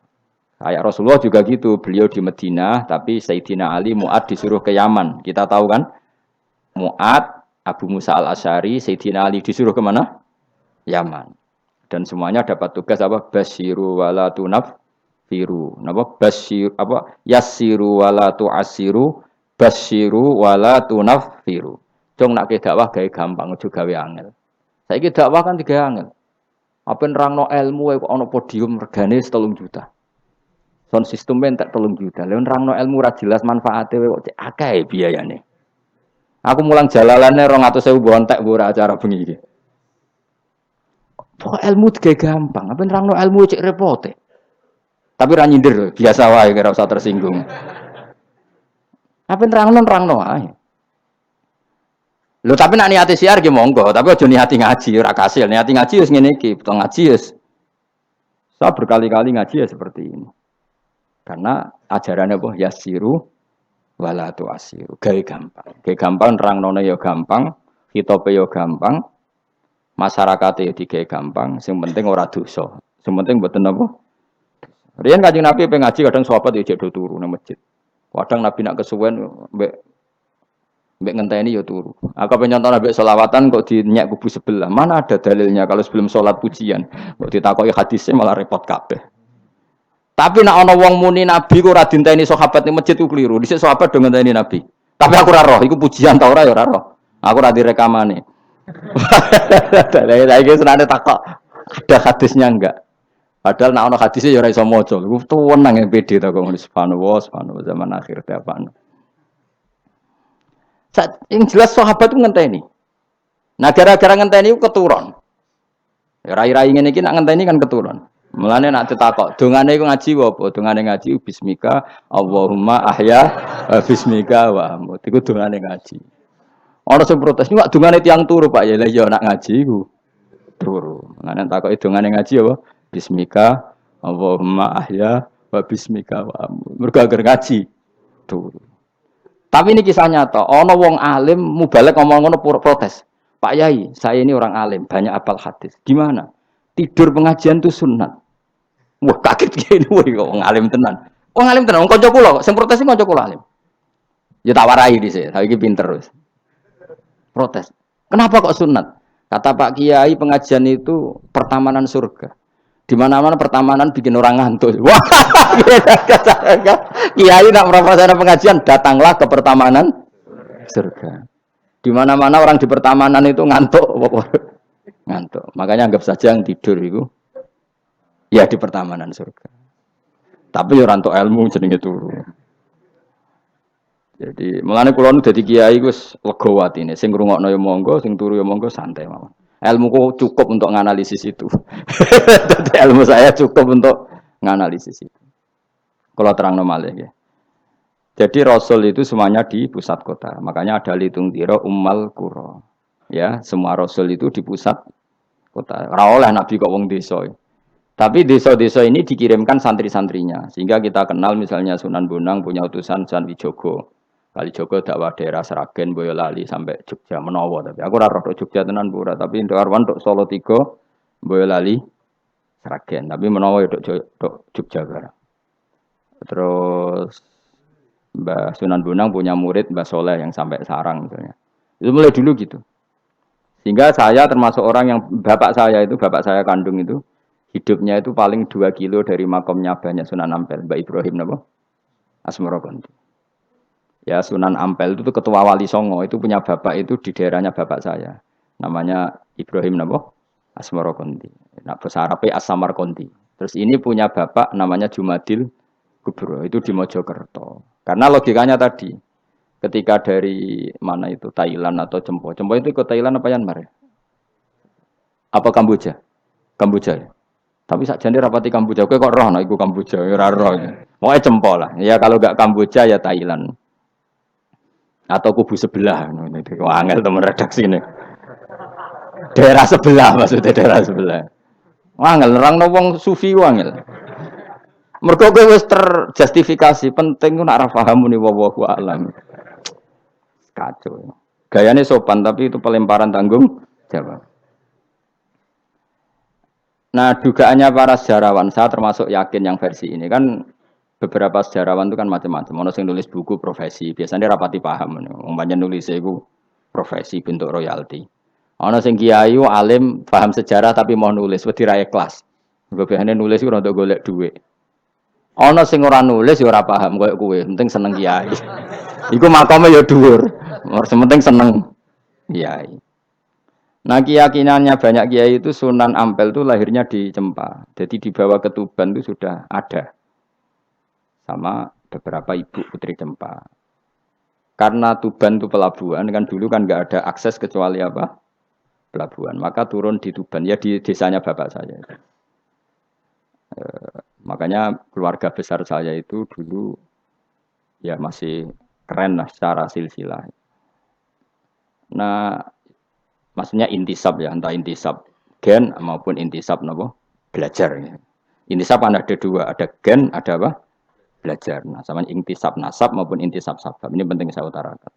Kayak Rasulullah juga gitu, beliau di Madinah, tapi Sayyidina Ali Mu'ad disuruh ke Yaman. Kita tahu kan, Mu'ad, Abu Musa al-Asy'ari, Sayyidina Ali disuruh kemana? Yaman. Dan semuanya dapat tugas apa? Basyiru wala tunaffiru. Napa? Basyir apa? Yassiru wala tu'assiru, basyiru wala tunaffiru. Jong nak ke dakwah gawe gampang, aja gawe angel. Saiki dakwah kan tiga angel. Apa nerangno ilmu kok ana podium regane 3 juta. Sound system entek 3 juta. Lha nerangno ilmu ra jelas manfaate kok cek akeh biayane. Aku mulang jalalane 200.000 bontek ora acara bengi iki. Pokok ilmu digawe gampang, apa nerangno ilmu cek repote. Tapi ra nyindir, biasa wae ora usah tersinggung. Apa nerangno ae. Lho tapi nak niati siar ki monggo, tapi aja niati ngaji ora kasil. Niati ngaji wis ngene iki, betul ngaji wis. Saya berkali-kali ngaji ya seperti ini. Karena ajarannya apa? Yasiru wala tu'asiru. Gawe gampang. Gawe gampang nerangno ya gampang, hitope ya gampang, masyarakate ya digawe gampang, sing penting ora dosa. Sing penting mboten apa? Riyen Kanjeng Nabi pengen ngaji kadang sahabat ya jek do turu nang masjid. Kadang Nabi nak kesuwen mbek ngenteni ya turu. Aku pengen nyontoh mbek selawatan kok dinyek kubu sebelah. Mana ada dalilnya kalau sebelum sholat pujian. Kok ditakoki hadisnya malah repot kabeh. Tapi nak ana wong muni Nabi kok ora dinteni sahabat ning masjid ku keliru. Dhisik sahabat do ngenteni Nabi. Tapi aku ora roh, iku pujian ta ora ya ora roh. Aku ora direkamane. Lah iki senane takok ada hadisnya enggak? Padahal nak ana hadisnya ya ora iso maca. Iku tuwenang yang pede ta kok subhanallah zaman akhir ta apa. Yang jelas sahabat itu ngenteni. Nah gara-gara ngenteni itu keturun. Rai-rai ngene iki nak ngenteni kan keturun. Mulane nak ditakok, dongane iku ngaji apa? Dongane ngaji bismika Allahumma ahya bismika wa amut. Iku dongane ngaji. Ana sing protes, "Ini kok dongane tiyang turu, Pak." Ya lha iya nak ngaji iku turu. Mulane takoki dongane ngaji apa? Bismika Allahumma ahya wa bismika wa amut. Mergo agar ngaji turu. Tapi ini kisah nyata. Ono wong alim mubalek ngomong ngono protes. Pak Yai, saya ini orang alim, banyak apal hadis. Gimana? Tidur pengajian itu sunat. Wah kaget gini, wong alim tenan. Wong alim tenan, wong kanca kula, sing protes iki kanca kula alim. Ya tak warai dhisik, saiki pinter wis. Protes. Kenapa kok sunat? Kata Pak Kiai, pengajian itu pertamanan surga. Di mana-mana pertamanan bikin orang ngantuk. Wah, Kiai nak merasakan pengajian, datanglah ke pertamanan surga. Di mana-mana orang di pertamanan itu ngantuk, ngantuk. Makanya anggap saja yang tidur itu, ya di pertamanan surga. Tapi orang untuk ilmu jenenge turu. Jadi, mulane kula nu dadi kiai wis lega watine. Sing ngrungokno ya monggo, sing turu ya monggo santai mawon. Ilmuku cukup untuk menganalisis itu. Ilmu saya cukup untuk menganalisis itu. Kalau terang malih ya. Jadi Rasul itu semuanya di pusat kota. Makanya ada litung tiro ummal qura. Ya, semua Rasul itu di pusat kota. Ora oleh Nabi kok wong desa. Tapi desa-desa ini dikirimkan santri-santrinya. Sehingga kita kenal misalnya Sunan Bonang punya utusan San Wijogo. Kalijogo dakwah daerah Sragen, Boyolali sampai Jogja menawa tapi aku ora roh Jogja tenan pura tapi ndok arwan ndok Solo 3 Boyolali Sragen tapi menawa ndok Jogja barang. Terus Mbah Sunan Bonang punya murid Mbah Soleh yang sampai Sarang misalnya. Itu mulai dulu gitu. Sehingga saya termasuk orang yang bapak saya kandung itu hidupnya itu paling 2 kilo dari makamnya banyak Sunan Ampel, Mbah Ibrahim napa? Asmorokonti. Ya Sunan Ampel itu ketua wali Songo itu punya bapak itu di daerahnya bapak saya. Namanya Ibrahim napa? Asmorokonti. Nah bahasa Arabnya As-Samarkonti. Terus ini punya bapak namanya Jumadil Kubro itu di Mojokerto. Karena logikanya tadi ketika dari mana itu Thailand atau Cempo. Cempo itu ke Thailand apa Myanmar ya? Apa Kamboja? Kamboja ya. Tapi sakjane rapati Kamboja kowe kok roh nek iku Kamboja ora roh. Pokoke Cempo lah. Ya kalau enggak Kamboja ya Thailand. Atau kubu sebelah, angel teman redaksi ini. Daerah sebelah maksudnya daerah sebelah. Angel, orang wong sufi angel. Mergo kowe wis terjustifikasi, penting ku nak ra paham muni wallahu a'lam. Kacau. Gayane sopan tapi itu pelemparan tanggung jawab. Nah, dugaannya para sejarawan, saya termasuk yakin yang versi ini kan beberapa sejarawan itu kan macam-macam. Ono sing nulis buku profesi, biasanya rapati paham. Umpamanya nulis itu profesi bentuk royalti. Ono sing kiai alim paham sejarah tapi mau nulis wedi ra ikhlas. Biasane nulis itu untuk golek duit. Ono sing ora nulis ya ora paham koyo kowe, penting seneng kiai. Iku makame ya dhuwur. Penting seneng kiai. Nah keyakinannya banyak kiai itu Sunan Ampel itu lahirnya di Cempa. Jadi dibawa ke Tuban itu sudah ada. Sama beberapa ibu putri Cempa. Karena Tuban itu pelabuhan, kan dulu kan nggak ada akses kecuali apa? Pelabuhan. Maka turun di Tuban, ya di desanya bapak saya. Makanya keluarga besar saya itu dulu ya masih keren lah secara silsilah. Nah, maksudnya intisab ya, entah intisab gen maupun intisab nopo belajar. Ya. Intisab kan ada dua, ada gen, ada apa? Belajar. Nah, sama intisab nasab maupun intisab sabab. Ini penting saya utarakan.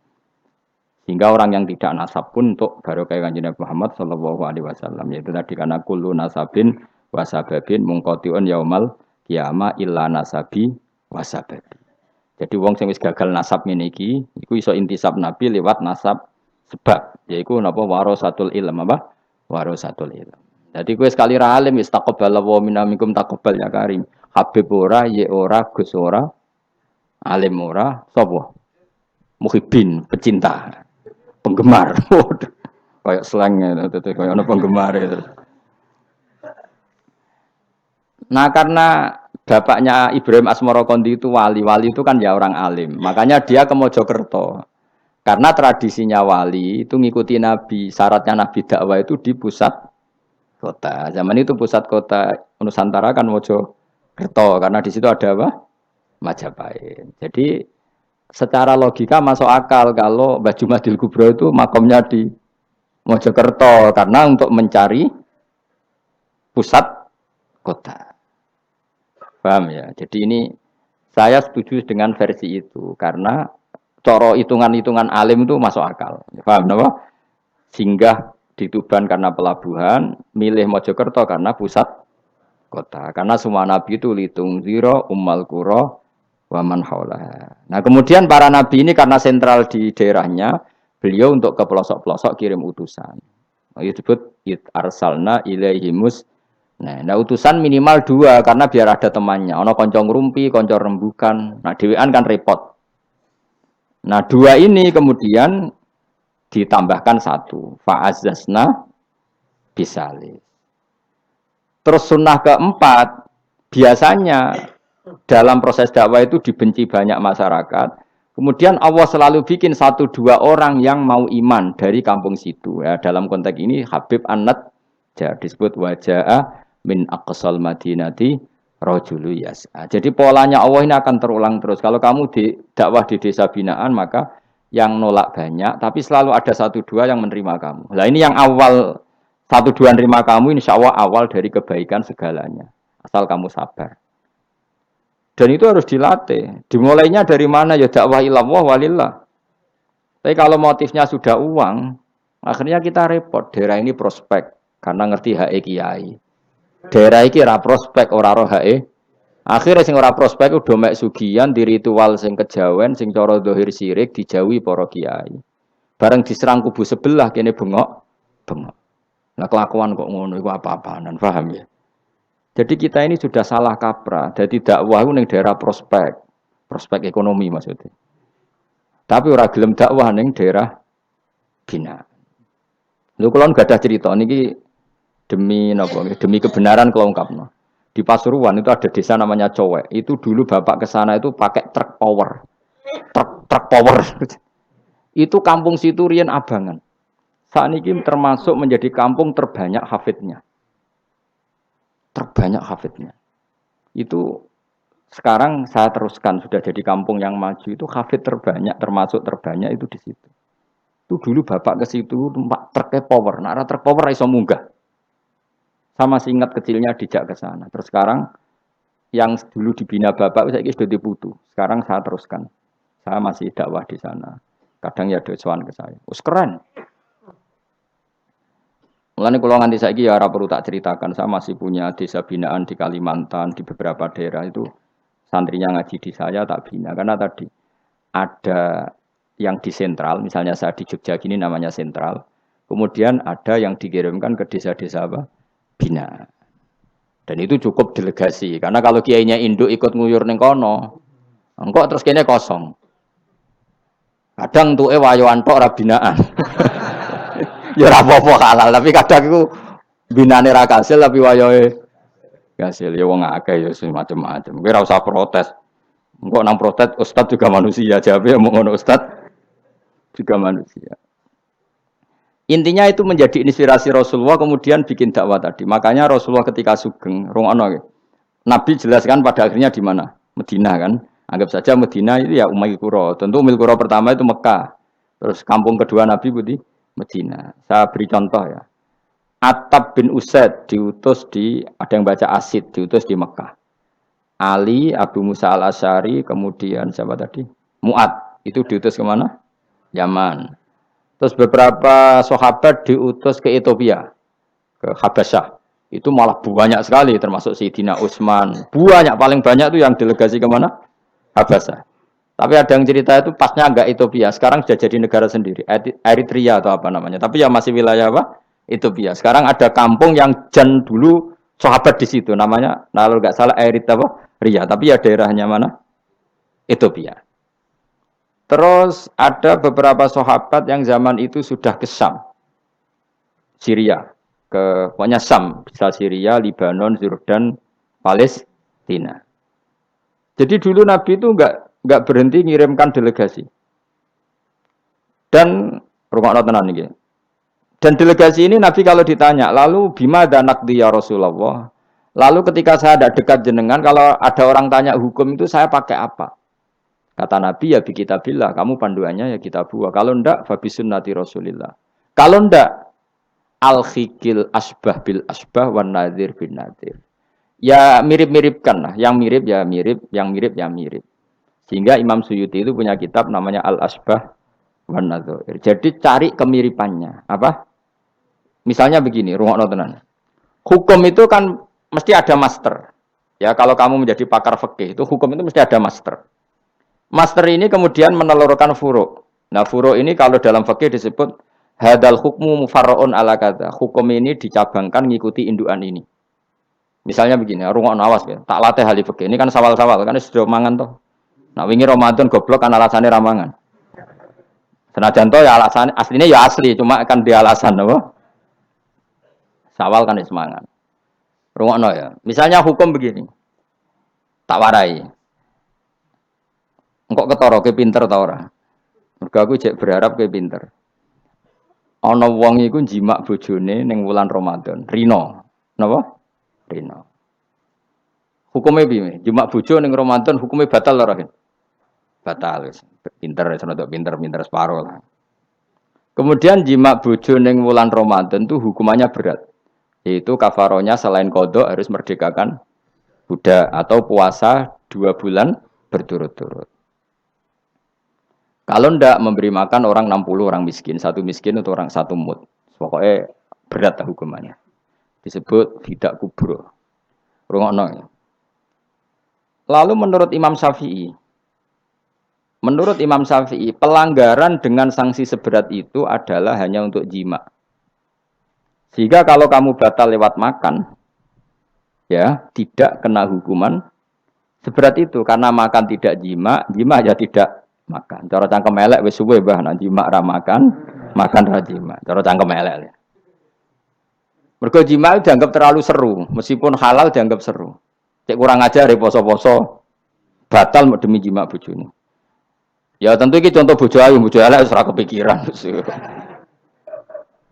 Sehingga orang yang tidak nasab pun untuk barokah kanjeng Nabi Muhammad Shallallahu Alaihi Wasallam yaitu tadi karena kullu nasabin wasababin mungkotiun yaumal kiamah illa nasabi wasababi. Jadi wong sing wis gagal nasab ngene iki iku iso intisab Nabi lewat nasab sebab yaiku napa warasatul ilm apa? Warasatul ilm. Jadi kowe sekali ra alim wis taqabbal wa minkum taqabbal ya karim. Habib ora, ye ora, Gus ora, alim ora, sapa? Muhibbin, pecinta. Penggemar, kayak slangnya, kayak ono penggemar itu. Nah karena bapaknya Ibrahim Asmorokondi itu wali itu kan ya orang alim, makanya dia ke Mojokerto. Karena tradisinya wali itu ngikuti Nabi, syaratnya Nabi dakwah itu di pusat kota. Zaman itu pusat kota Nusantara kan Mojokerto, karena di situ ada apa? Majapahit. Jadi secara logika masuk akal kalau Mbah Jumadil Kubro itu makomnya di Mojokerto karena untuk mencari pusat kota. Paham ya? Jadi ini saya setuju dengan versi itu karena coro hitungan-hitungan alim itu masuk akal. Paham napa? Singgah di Tuban karena pelabuhan, milih Mojokerto karena pusat kota. Karena semua nabi itu litung ziro ummal qura waman haulaha. Nah, kemudian para nabi ini karena sentral di daerahnya, beliau untuk ke pelosok-pelosok kirim utusan. Itu disebut arsalna ilaihimus. Nah, utusan minimal 2 karena biar ada temannya. Ono konco ngrumpi, konco rembukan. Nah, dhewean kan repot. Nah, 2 ini kemudian ditambahkan 1. Fa'azzasna bisalis. Terus sunnah keempat, biasanya dalam proses dakwah itu dibenci banyak masyarakat. Kemudian Allah selalu bikin 1-2 orang yang mau iman dari kampung situ. Ya, dalam konteks ini Habib An-Nat disebut wajah min aqsal madinati rajulu yas'a. Jadi polanya Allah ini akan terulang terus. Kalau kamu di dakwah di desa binaan maka yang nolak banyak, tapi selalu ada 1-2 yang menerima kamu. Nah ini yang awal 1-2 menerima kamu, insya Allah awal dari kebaikan segalanya. Asal kamu sabar. Dan itu harus dilatih. Dimulainya dari mana? Ya dakwah ilallah walillah. Tapi kalau motifnya sudah uang, akhirnya kita repot. Daerah ini prospek karena ngerti HE kiai. Daerah ini ora prospek ora roh HE. Akhirnya sing ora prospek udah mek sugihan di ritual sing kejawen sing cara dohir sirik dijauhi para kiai. Bareng diserang kubu sebelah kene bengok. Nah kelakuan kok ngono iku apa-apaan, paham ya? Jadi kita ini sudah salah kaprah. Jadi dakwah itu ning daerah prospek ekonomi maksudnya. Tapi ora gelem dakwah ning daerah bina. Lho kula nggak ada cerita niki demi napa? Demi kebenaran kula ungkapno. Di Pasuruan itu ada desa namanya Cowek. Itu dulu bapak ke sana itu pakai truk power. Truk power. Itu kampung situ riyen abangan. Saat ini termasuk menjadi kampung terbanyak hafidnya. Terbanyak hafidnya. Itu sekarang saya teruskan sudah jadi kampung yang maju itu hafid terbanyak termasuk terbanyak itu di situ. Itu dulu bapak ke situ truknya power. Nah, truk power iso munggah. Sama masih ingat kecilnya dijak ke sana. Terus sekarang yang dulu dibina bapak saya sudah diputu. Sekarang saya teruskan. Saya masih dakwah di sana. Kadang ya ada sowan ke saya. Us keren. Mulane kula nganti saiki ya ora perlu tak ceritakan, saya masih punya desa binaan di Kalimantan, di beberapa daerah itu santrinya ngaji di saya tak bina karena tadi ada yang di sentral, misalnya saya di Jogja gini namanya sentral. Kemudian ada yang dikirimkan ke desa-desa apa? Bina. Dan itu cukup delegasi karena kalau kiainya induk ikut nguyur ning kono, engko terus kene kosong. Kadang tuke wayoan tok ora binaan. Ya ora apa-apa halal, tapi kadang iku binane ra kasil tapi wayahe kasil. Ya wong akeh ya macam-macam. Kowe ora usah protes. Engko nang protes ustaz juga manusia, jawabe mau ngono ustaz juga manusia. Intinya itu menjadi inspirasi Rasulullah kemudian bikin dakwah tadi. Makanya Rasulullah ketika sugeng rungono Nabi jelaskan pada akhirnya di mana? Medina kan. Anggap saja Medina itu ya Ummul Qura. Tentu Ummul Qura pertama itu Mekah. Terus kampung kedua Nabi itu di Medina. Saya beri contoh ya. Attab bin Usaid diutus di, ada yang baca Asid, diutus di Mekah. Ali, Abu Musa al-Asy'ari, kemudian siapa tadi? Mu'ad. Itu diutus kemana? Yaman. Terus beberapa sahabat diutus ke Ethiopia, ke Habasyah. Itu malah banyak sekali, termasuk Sayyidina Utsman. Banyak, paling banyak itu yang delegasi kemana? Habasyah. Tapi ada yang cerita itu pasnya enggak Ethiopia. Sekarang sudah jadi negara sendiri. Eritrea atau apa namanya. Tapi ya masih wilayah apa? Ethiopia. Sekarang ada kampung yang jan dulu sahabat di situ. Namanya, kalau enggak salah Eritrea. Tapi ya daerahnya mana? Ethiopia. Terus ada beberapa sahabat yang zaman itu sudah ke Syam, Syria, ke pokoknya Syam, bisa Syria, Libanon, Jordan, Palestina. Jadi dulu Nabi itu enggak berhenti ngirimkan delegasi. Dan rumah tenan ini. Dan delegasi ini Nabi kalau ditanya, lalu bima danakdi ya Rasulullah. Lalu ketika saya ada dekat jenengan, kalau ada orang tanya hukum itu saya pakai apa? Kata Nabi ya bi kitabillah, kamu panduannya ya kitabullah. Kalau ndak fabi sunnati Rasulillah. Kalau ndak al-khikil asbah bil asbah wan nadzir bin nadzir. Ya mirip-miripkan lah, yang mirip ya mirip, yang mirip ya mirip. Sehingga Imam Suyuti itu punya kitab namanya Al-Asbah wan Nadzair. Jadi cari kemiripannya. Apa? Misalnya begini, rungokno tenan. Hukum itu kan mesti ada master. Ya, kalau kamu menjadi pakar fikih itu hukum itu mesti ada master. Master ini kemudian menelurkan furu'. Nah, furu' ini kalau dalam fikih disebut hadal hukmu mufarra'un ala kadza. Hukum ini dicabangkan ngikuti indukan ini. Misalnya begini, rungokno awas ya. Tak latih ahli fikih. Ini kan sawal-sawal kan sudah mangan toh. Nah, wingi Ramadan goblok kan alasannya ramangan. Senajan toh ya alasan aslinya ya asli, cuma kan dia alasan apa? Sawal kan semangat. Rungokno ya. Misalnya hukum begini. Tak warai. Engkok ketara ke pinter ta ora? Mergo aku cek berharap ke pinter. Ana wong iku jimak bojone ning wulan Ramadan, rino. Napa? Rino. Hukume piye? Jimak bojo ning Ramadan hukume batal ora? Batal wis. Pinter wis rodok pinter separo lah. Kemudian jimak bojo ning wulan Ramadan itu hukumannya berat. Yaitu kafaronya selain kodok harus merdekakan budak atau puasa 2 bulan berturut-turut. Kalau ndak memberi makan orang 60 orang miskin, satu miskin untuk orang satu mud. Pokoknya berat hukumannya. Disebut tidak kubro. Rungokno. Lalu menurut Imam Syafi'i, pelanggaran dengan sanksi seberat itu adalah hanya untuk jima. Sehingga kalau kamu batal lewat makan, ya tidak kena hukuman seberat itu. Karena makan tidak jima, jima ya tidak makan. Cara cangkem elek wis suwe bah nek jima ra makan, makan ra jima. Cara cangkem elek. Mergo jima dianggap terlalu seru, meskipun halal dianggap seru. Cek kurang ajar poso-poso batal demi jima bojone. Ya tentu iki contoh bojo ayu, bojo elek wis ora kepikiran.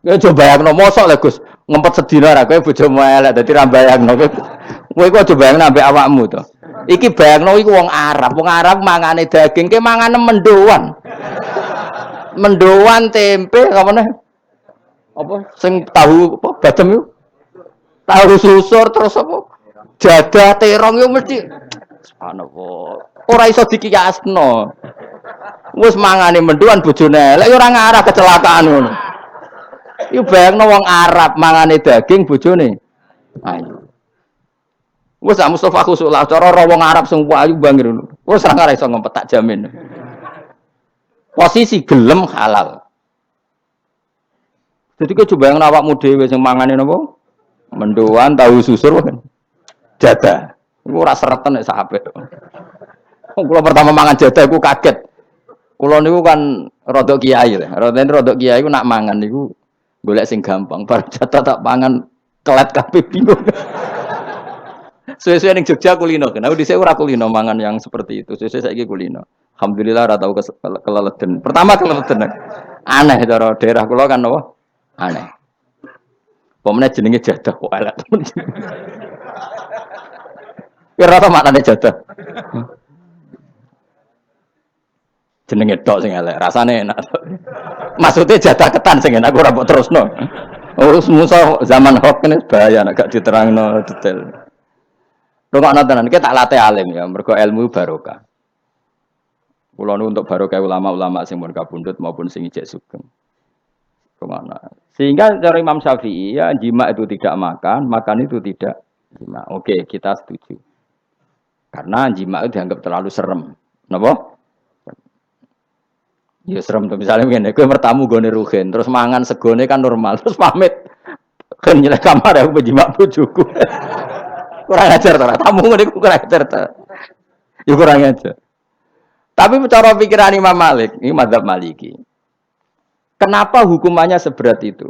Ya coba bayangno mosok lho Gus, ngempet sedina ra kowe bojomu elek dadi ra bayangno. Kowe kok coba bayangno ambek awakmu to. Iki bayangno iku wong Arab mangane daging, ke mangane mendoan. Mendoan tempe apa meneh? Apa sing tahu apa badem iku? Tahu susur terus apa? Jadah terong yo mesti subhanallah. Ora iso dikiyasno. Wis mangane mendoan bojone elek ora ngarah kecelakaan ngono. Iku bayangno wong Arab mangane daging bojone ayu. Wes Mustafa khusuk lah cara wong Arab sing ayu bangir. Wes ora ngarep iso ngempet tak jamin. Posisi gelem halal. Jadi kok coba yang awakmu dhewe sing mangane napa? Mendoan tahu susur kan. Jadah. Iku ora sereten nek sahabat. Kula pertama mangan jadah iku kaget. Kula niku kan rodok kiai lah. Rodok kiai iku nak mangan niku golek sing gampang. Bar jadah tak pangan kelet kabeh bingung. Sesuai ning Jogja kulino kan. Aku dhisik ora kulino mangan yang seperti itu. Sesuai saiki kulino. Alhamdulillah ora tau keleleden. Pertama keleleden. Aneh cara daerah kula kan apa? Aneh. Pemene jenenge jadah kok elek. Kira apa maknane jadah? Jenenge tok sing elek, rasane enak. Maksudnya jadah ketan sing enak ora mbok terusno. Urus musuh zaman hoax ini bahaya nek gak diterangno detail. Rungokno tenan iki tak latih alim ya, mergo ilmu barokah. Kula nu untuk barokah ulama-ulama sing pun kabundut maupun sing ijek sugeng. Kemana? Sehingga cara Imam Syafi'i ya jima itu tidak makan itu tidak jima. Oke, kita setuju. Karena jima itu dianggap terlalu serem. Napa? Ya serem tuh misalnya begini, gue bertamu gue neruhin, terus mangan segone kan normal, terus pamit, kan nyelek kamar aku berjima bojoku. Kurang ajar tuh, tamu gue kurang ajar tuh. Ya kurang ajar. Tapi cara pikiran Imam Malik, ini mazhab Maliki. Kenapa hukumannya seberat itu?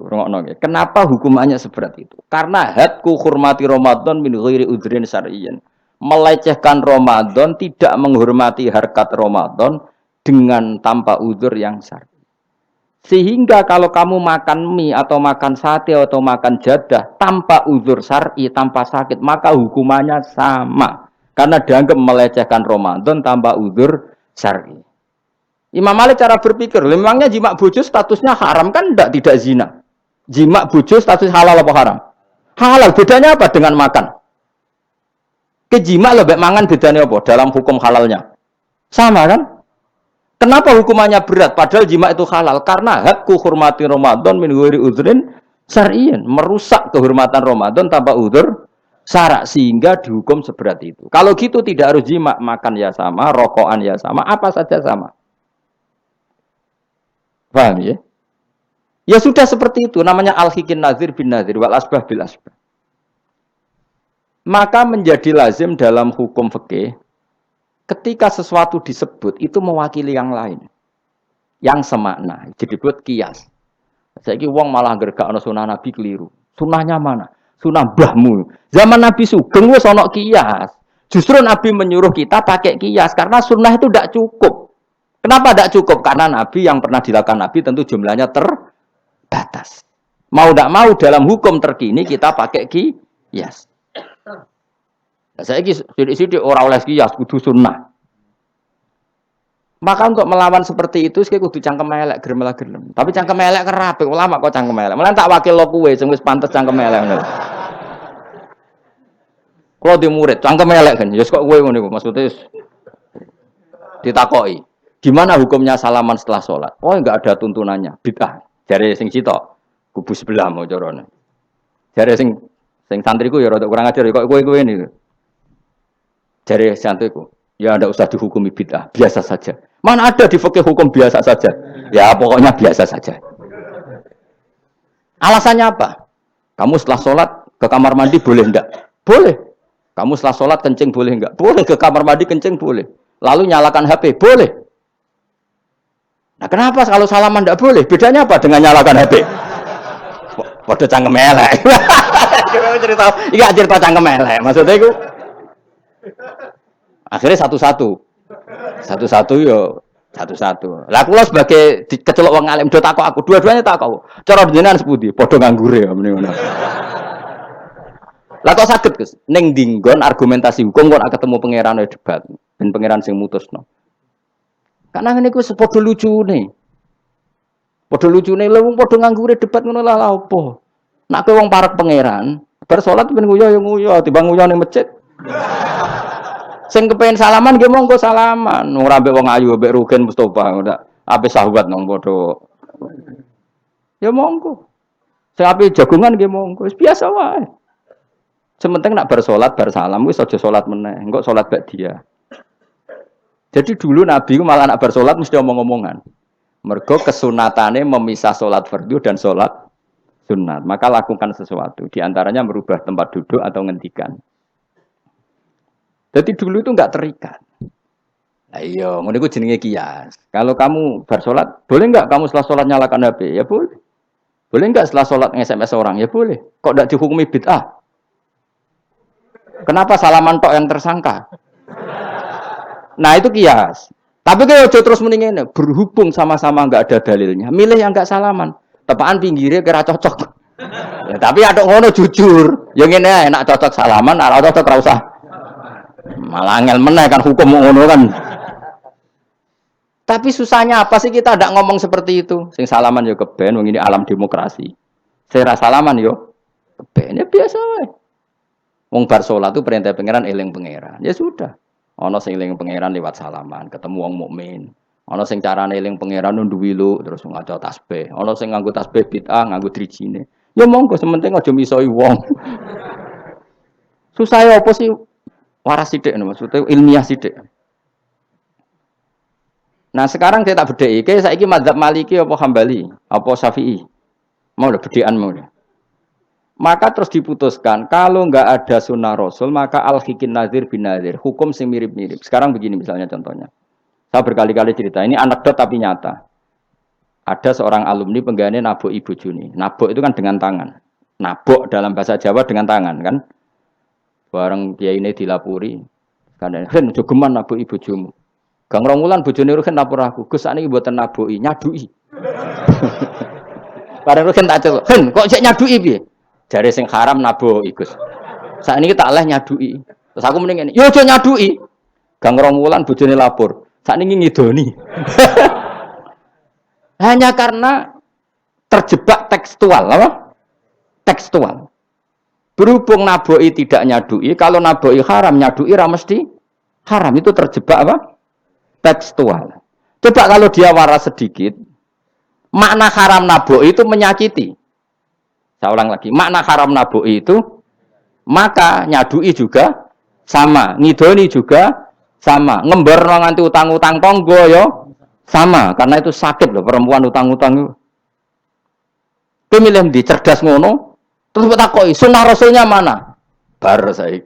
Kenapa hukumannya seberat itu? Karena hadku hormati Ramadan min ghairi udhrin syar'iyyan. Melecehkan Ramadan, tidak menghormati harkat Ramadan dengan tanpa udzur yang syar'i. Sehingga kalau kamu makan mie atau makan sate atau makan jadah tanpa udzur syar'i, tanpa sakit, maka hukumannya sama. Karena dianggap melecehkan Ramadan tanpa udzur syar'i. Imam Malik cara berpikir, memangnya jima bojo statusnya haram kan tidak zina. Jima bojo status halal apa haram? Halal, bedanya apa dengan makan? Kejima lebih mangan bedanya apa dalam hukum halalnya? Sama kan? Kenapa hukumannya berat padahal jima itu halal? Karena hakku hormati Ramadan min ghairi udzrin syar'iyyan, merusak kehormatan Ramadan tanpa udzur syarak sehingga dihukum seberat itu. Kalau gitu tidak harus jima, makan ya sama, rokokan ya sama, apa saja sama. Paham ya? Ya sudah seperti itu, namanya al-hikin nazir bin nazir wal asbah bil asbah. Maka menjadi lazim dalam hukum fikih ketika sesuatu disebut itu mewakili yang lain. Yang semakna, disebut kias. Saiki wong malah gergakno sunah Nabi keliru. Sunahnya mana? Sunah mbahmu. Zaman Nabi Sugeng wis ana kias. Justru Nabi menyuruh kita pakai kias karena sunnah itu tidak cukup. Kenapa tidak cukup? Karena Nabi yang pernah dilakukan Nabi tentu jumlahnya terbatas. Mau tidak mau dalam hukum terkini kita pakai kias. Saya sidik-sidik orang oleh kias kudu sunnah. Maka untuk melawan seperti itu saya kudu cangkem elek gerem. Tapi cangkem elek kerapi ulama kok cangkem elek. Malah tak wakil lo kuwe sing wis pantes cangkem elek. Kalau di murid cangkem elek kan, ya kok kowe ngono iku maksudnya ditakoki. Gimana hukumnya salaman setelah sholat? Oh, enggak ada tuntunannya. Bid'ah. Jare sing sitok kubu sebelah mau carane. Jare sing santriku ya rada kurang ajar kok kowe ini. Jare santriku, ya ndak usah dihukumi bid'ah, biasa saja. Mana ada di fikih hukum biasa saja? Ya pokoknya biasa saja. Alasannya apa? Kamu setelah sholat ke kamar mandi boleh enggak? Boleh. Kamu setelah sholat kencing boleh enggak? Boleh. Ke kamar mandi kencing boleh. Lalu nyalakan HP boleh. Nah kenapa kalau salaman tidak boleh? Bedanya apa dengan nyalakan HP? Waduh cangkem elek. Iya cerita cangkem elek. Maksudnya itu akhirnya satu-satu yo satu-satu. Lah kula sebagai kecelok wong alim do takok aku, dua-duanya takok. Cara jenengan sepundi? Padha nganggure ya mrene ngono. Lah kok saged Gus? Ning dinggon argumentasi hukum kok ketemu pangeran debat, ben pangeran sing mutusno. Karena ini ku sepodo lucu nih. Podo lucu nih, lewung podo nganggure debat ngono lah apa. Nak kowe wong parek pangeran, bar salat ben nguyo, timbang nguyo ning masjid. Sing kepengin salaman nggih monggo salaman. Ora mbek wong ayu, mbek Rugen Mustofa, ndak ape sahabat nang podo. Ya monggo. Sing ape jagongan nggih monggo, wis biasa wae. Sementing nak bar salat, bar salam wis aja salat meneh, engko salat bak dia. Jadi dulu Nabi malah anak bersolat mesti omong-omongan. Mergo kesunatane memisah solat fardu dan solat sunat. Maka lakukan sesuatu. Di antaranya merubah tempat duduk atau ngendikan. Jadi dulu itu enggak terikat. Ayo, ngono iku jenenge kias. Kalau kamu bersolat, boleh enggak kamu setelah solat nyalakan HP? Ya boleh. Boleh enggak setelah solat nge-SMS orang? Ya boleh. Kok enggak dihukumi bid'ah? Kenapa salaman tok yang tersangka? Nah itu kias. Tapi kalau terus mendingin berhubung sama-sama nggak ada dalilnya, milih yang nggak salaman. Tepaan pinggirnya kira cocok. Ya, tapi ada ngono jujur. Yang ini enak cocok salaman, ada cocok rasa. Malah angel meneh kan hukum ngono kan. Tapi susahnya apa sih kita tidak ngomong seperti itu? Sing salaman yo keben, wong ini alam demokrasi. Sing ra salaman yo keben ya biasa wae. Wong bar salat itu perintah pangeran eling pangeran. Ya sudah. Ana sing eling pangeran lewat salaman, ketemu wong mukmin. Ana sing carane eling pangeran nduwi lu terus ngaca tasbih. Ana sing nganggo tasbih bid'ah, nganggo drijine. Ya monggo sementing aja misoi wong. Susah ya apa sih? Waras sithik maksudnya ilmiah sithik. Nah sekarang saya tak bedai, kayak saya ini madzhab Maliki apa Hambali, apa Syafi'i, mau udah bedean mau udah. Maka terus diputuskan kalau nggak ada sunnah Rasul maka al-hikin nazir bin nazir, hukum sing mirip-mirip. Sekarang begini misalnya contohnya, saya berkali-kali cerita, ini anekdot tapi nyata. Ada seorang alumni penggaweane nabok ibu Juni, nabok itu kan dengan tangan, nabok dalam bahasa Jawa dengan tangan kan. Bareng kiai ini dilapuri, kadang kan jogeman nabok ibu Jumu. Gang Romulan bojone Ruhin lapor aku, Gus sakniki mboten nabuki, nyaduki. Bareng Ruhin tak celuk, "Hen, kok cek nyaduki piye?" Jare sing haram nabuki, Gus. Sakniki tak leh nyaduki. Terus aku mending ngene, "Yo aja nyaduki." Gang Romulan bojone lapor, sakniki ngidoni. Hanya karena terjebak tekstual, apa? Tekstual. Berhubung nabuki tidak nyaduki, kalau nabuki haram, nyaduki ra mesti haram, itu terjebak apa? Tekstual. Coba kalau dia waras sedikit, makna haram naboi itu menyakiti. Saya ulang lagi, makna haram naboi itu maka nyadui juga sama, ngidoni juga sama, ngember nganti utang-utang tonggo yo sama, karena itu sakit loh perempuan utang-utang. Pemilih di cerdas ngono, terus bertakoi sunnah rasulnya mana? Bar saya.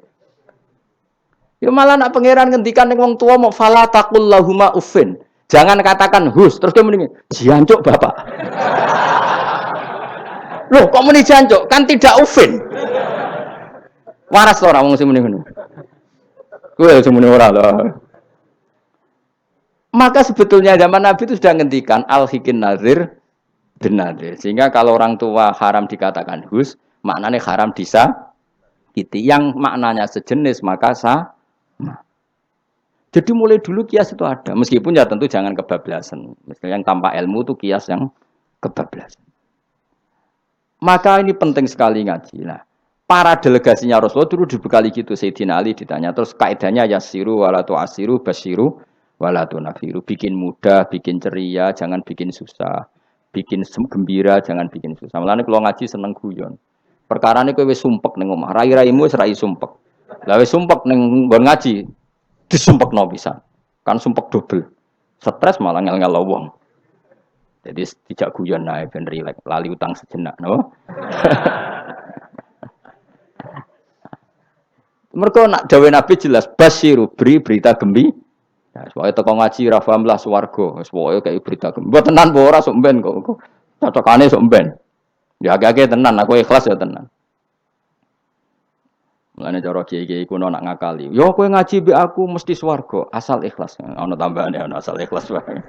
Ya malah nak pangeran ngendikan ning wong tua mau fala taqul lahuma uffin. Jangan katakan hus, terus dia mendingin jancuk Bapak. Loh, kok muni jancuk? Kan tidak uffin. Waras ora wong sing muni ngono. Kuwi sing muni ora lho. Maka sebetulnya zaman Nabi itu sudah ngendikan al-hikin nazir bin nazir. Sehingga kalau orang tua haram dikatakan hus, maknanya haram disakiti. Yang maknanya sejenis maka sah. Jadi mulai dulu kias itu ada, meskipun ya tentu jangan kebablasan. Misalnya yang tanpa ilmu itu kias yang kebablasan. Maka ini penting sekali ngaji. Nah, para delegasinya Rasulullah dulu dibekali gitu. Sayyidina Ali ditanya, terus kaidahnya yasiru walatu asiru basiru walatu nafiru. Bikin mudah, bikin ceria, jangan bikin susah. Bikin gembira, jangan bikin susah. Mulane kalau ngaji seneng guyon. Perkara ini kowe wis sumpek ning omah, rai-raimu wis rai sumpek. Lah wis sumpek ning nggon ngaji, disumpekno pisan. Kan sumpek dobel. Stres malah ngel-ngel wong. Jadi tidak guyon nae ben rileks, lali utang sejenak, no. Mergo nak dawuh Nabi jelas basiru beri berita gembira. Ya, pokoke teko ngaji ra paham lah swarga. Wis pokoke kaya berita gembira. Mbok tenan mbok ora sok mben kok. Cocokane sok mben. Ya agak-agak tenan, aku ikhlas ya tenan. Mulane cara kiai-kiai kuno nak ngakali. Yo kowe ngaji mbek aku mesti swarga, asal ikhlas. Ana tambahane ana asal ikhlas wae.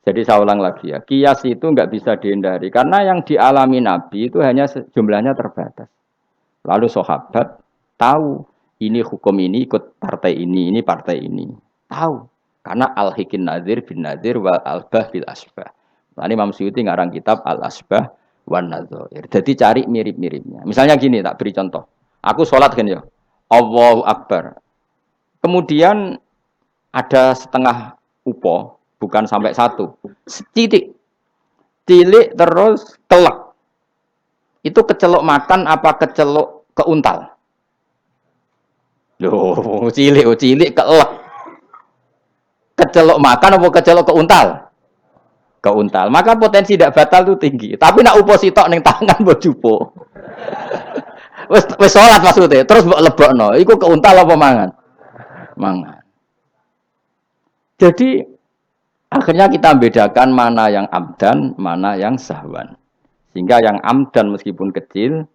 Jadi saya ulang lagi ya, kias itu enggak bisa dihindari karena yang dialami Nabi itu hanya jumlahnya terbatas. Lalu sahabat tahu ini hukum ini ikut partai ini partai ini. Tahu. Karena al-hikin nazir bin nazir wal albah bil asbah. Ini Imam Suyuti ngarang kitab al-asbah wan nadzair. Jadi cari mirip-miripnya. Misalnya gini, tak beri contoh. Aku sholat kan ya. Allahu Akbar. Kemudian ada setengah upo, bukan sampai satu. Setitik. Tilik terus telak. Itu kecelok makan apa kecelok keuntal? Loh, cilik keelek. Kecelok makan apa kecelok keuntal? Keuntal. Maka potensi tidak batal itu tinggi. Tapi nak upo sitok ning tangan mbok jupo. Wis salat maksudnya, terus mbok lebokno. Iku keuntal apa mangan? Mangan. Jadi akhirnya kita bedakan mana yang amdan, mana yang sahwan. Sehingga yang amdan meskipun kecil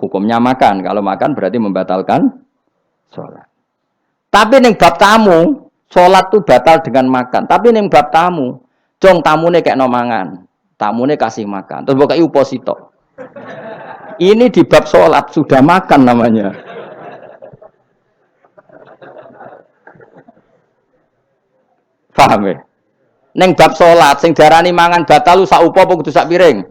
hukumnya makan. Kalau makan berarti membatalkan sholat. Tapi ning bab tamu, sholat itu batal dengan makan. Tapi ning bab tamu, cong tamune kayak no mangan, tamune kasih makan. Terus bukai uposito. Ini di bab sholat sudah makan namanya. Paham ya? Ning bab salat sing diarani mangan batal lu sak upo apa kudu sak piring?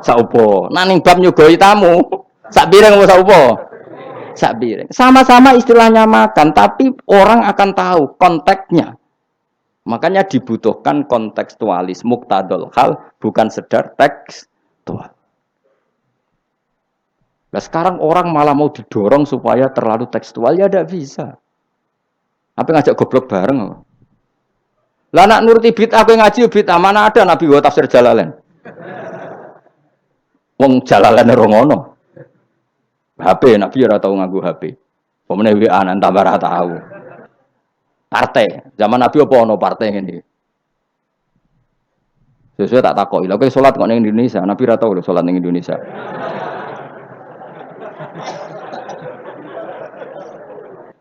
Sak upo. Nah ning bab nyugoi tamu, sak piring apa sak upo? Sak piring. Sama-sama istilahnya makan, tapi orang akan tahu konteksnya. Makanya dibutuhkan kontekstualis muktadul hal, bukan sedar tekstual. Nah sekarang orang malah mau didorong supaya terlalu tekstual, ya tidak bisa. Apa ngajak goblok bareng? Lah nak nuruti bid'ah kowe ngaji bid'ah, mana ada Nabi wa tafsir Jalalain. Wong Jalalain ora ngono. HP Nabi ora tau nganggo HP. Pemene WA nang tambah ora tau. Partai, zaman Nabi apa ono partai ngene. Sesuai tak takoki. Lha kowe salat kok ning Indonesia, Nabi ora tau lho salat ning Indonesia.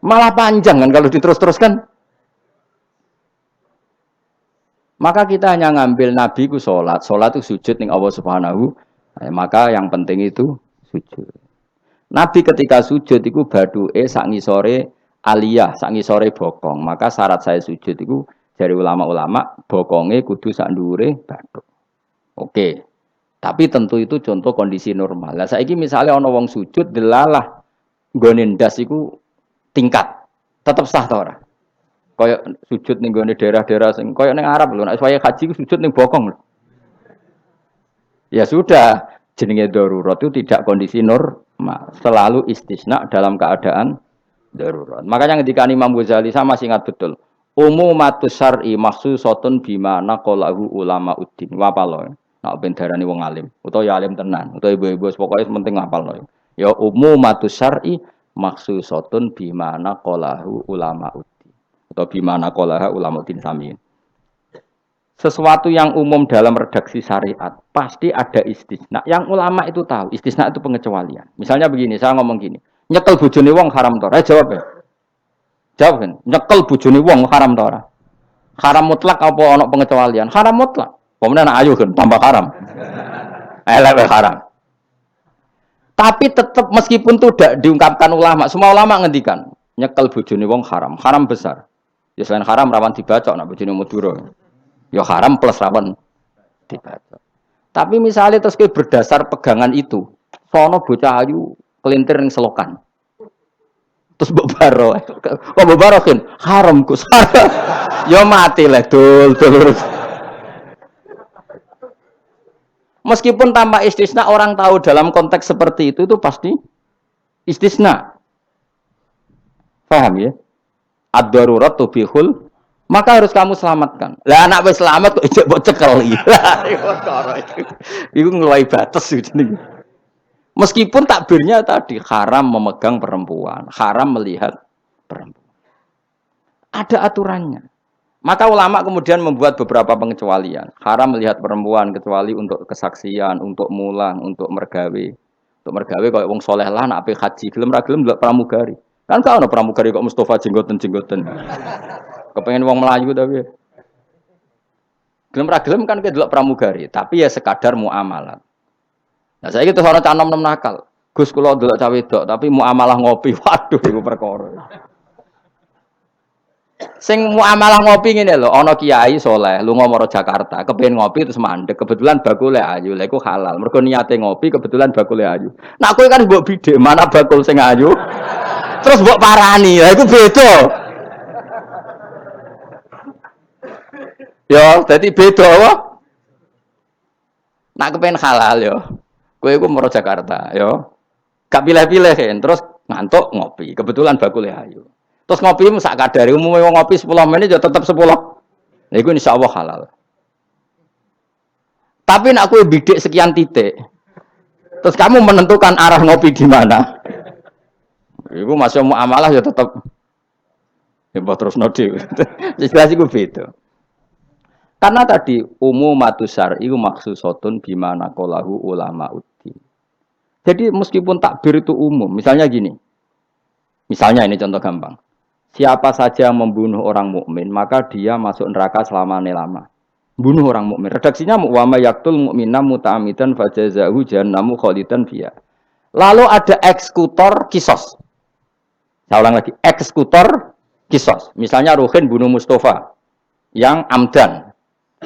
Malah panjang kan kalau diterus-teruskan. Maka kita hanya ngambil Nabi ku sholat itu sujud ning Allah Subhanahu. Maka yang penting itu sujud. Nabi ketika sujud itu baduke sak ngisore aliyah, sak ngisore bokong. Maka syarat saya sujud itu dari ulama-ulama bokonge kudu sak ndhuure bathuk. Oke. Tapi tentu itu contoh kondisi normal. Lah saiki misalnya ana wong sujud delalah nggone ndas iku tingkat. Tetap sah ta ora? Kayak sujud ning gone daerah-daerah sing kayak ning Arab lho, nek saya haji ku sujud ning bokong lho. Ya sudah, jenenge darurat itu tidak kondisi normal, selalu istisna dalam keadaan darurat. Makanya ketika Imam Ghazali sama masih ingat betul. Umumatus syar'i makhsusatun bima naqalahu ulama uddin. Wapalo. Nek ben darani wong alim, utawa ya alim tenan, utawa ibu-ibu pokoke penting ngapalno. Ya umumatus syar'i makhsusatun bima naqalahu ulama uddin. Atau bimana qolaha ulamatin samin. Sesuatu yang umum dalam redaksi syariat pasti ada istisna. Yang ulama itu tahu, istisna itu pengecualian. Misalnya begini, saya ngomong gini, nyekel bojone wong haram ta ora? Jawab ya. Jawab kan, nyekel bojone wong haram ta ora? Haram mutlak apa ana pengecualian? Haram mutlak. Pemene anak ayu kan tambah haram. Elek haram. Tapi tetap meskipun itu tidak diungkapkan ulama, semua ulama ngendikan nyekel bojone wong haram, haram besar. Ya selain haram rawan dibaca nak bojone Madura. Ya haram plus rawan dibaca. Tapi misalnya terus ke berdasar pegangan itu, sono bocah ayu kelintir ning selokan. Terus mbok baro. Kok mbok baro kan haram Gus. Ya mati lah dul. Meskipun tanpa istisna orang tahu dalam konteks seperti itu pasti istisna. Paham ya? Ad-darurat tubihul, maka harus kamu selamatkan. Lah anak wis selamat kok ijek mbok cekel iki. Iku ngeluai batas jenenge. Meskipun takbirnya tadi haram memegang perempuan, haram melihat perempuan. Ada aturannya. Maka ulama kemudian membuat beberapa pengecualian. Haram melihat perempuan kecuali untuk kesaksian, untuk mulang, untuk mergawe. Untuk mergawe kalau wong soleh lah nak ape haji, gelem ra gelem ndelok pramugari. Kan gak ono pramugari kok Mustafa jenggoten-jenggoten. Kepengen wong Melayu tapi. Gelem ra gelem kan ke delok pramugari, tapi ya sekadar muamalah. Nah, saiki terus ana cah nom-nom nakal. Gus kula delok cah wedok tapi muamalah ngopi. Waduh iku perkara. Sing muamalah ngopi ngene lho, ana kiai saleh lunga maro Jakarta, kepengin ngopi terus mandek, kebetulan bakule ayu. Lha iku halal. Mergo niate ngopi kebetulan bakule ayu. Nak kowe kan mbok bidhe, mana bakul sing ayu? Terus mbok parani, lha iku beda. Yo, dadi beda apa? Nak kepen halal yo. Kowe iku maro Jakarta, yo. Gak pilih-pilih kan, terus ngantuk ngopi. Kebetulan bakule ayu. Terus ngopi sak kadare, umume wong ngopi 10 menit yo tetep 10. Lha iku insyaallah halal. Tapi nak kowe bidik sekian titik. Terus kamu menentukan arah ngopi di mana? Iku masih muamalah ya tetap ya terus nodi. Jelas iku beda. Karena tadi umumatus syar'i iku maksusatun bimana qalahu ulama uddin. Jadi meskipun takbir itu umum, misalnya gini. Misalnya ini contoh gampang. Siapa saja yang membunuh orang mukmin, maka dia masuk neraka selama-lama. Bunuh orang mukmin. Redaksinya wa may yaqtul mu'mina muta'ammidan fajazahu jahannamu khalidan fiha. Lalu ada eksekutor kisos. Saya ulang lagi, eksekutor kisos. Misalnya Ruhin bunuh Mustafa. yang amdan.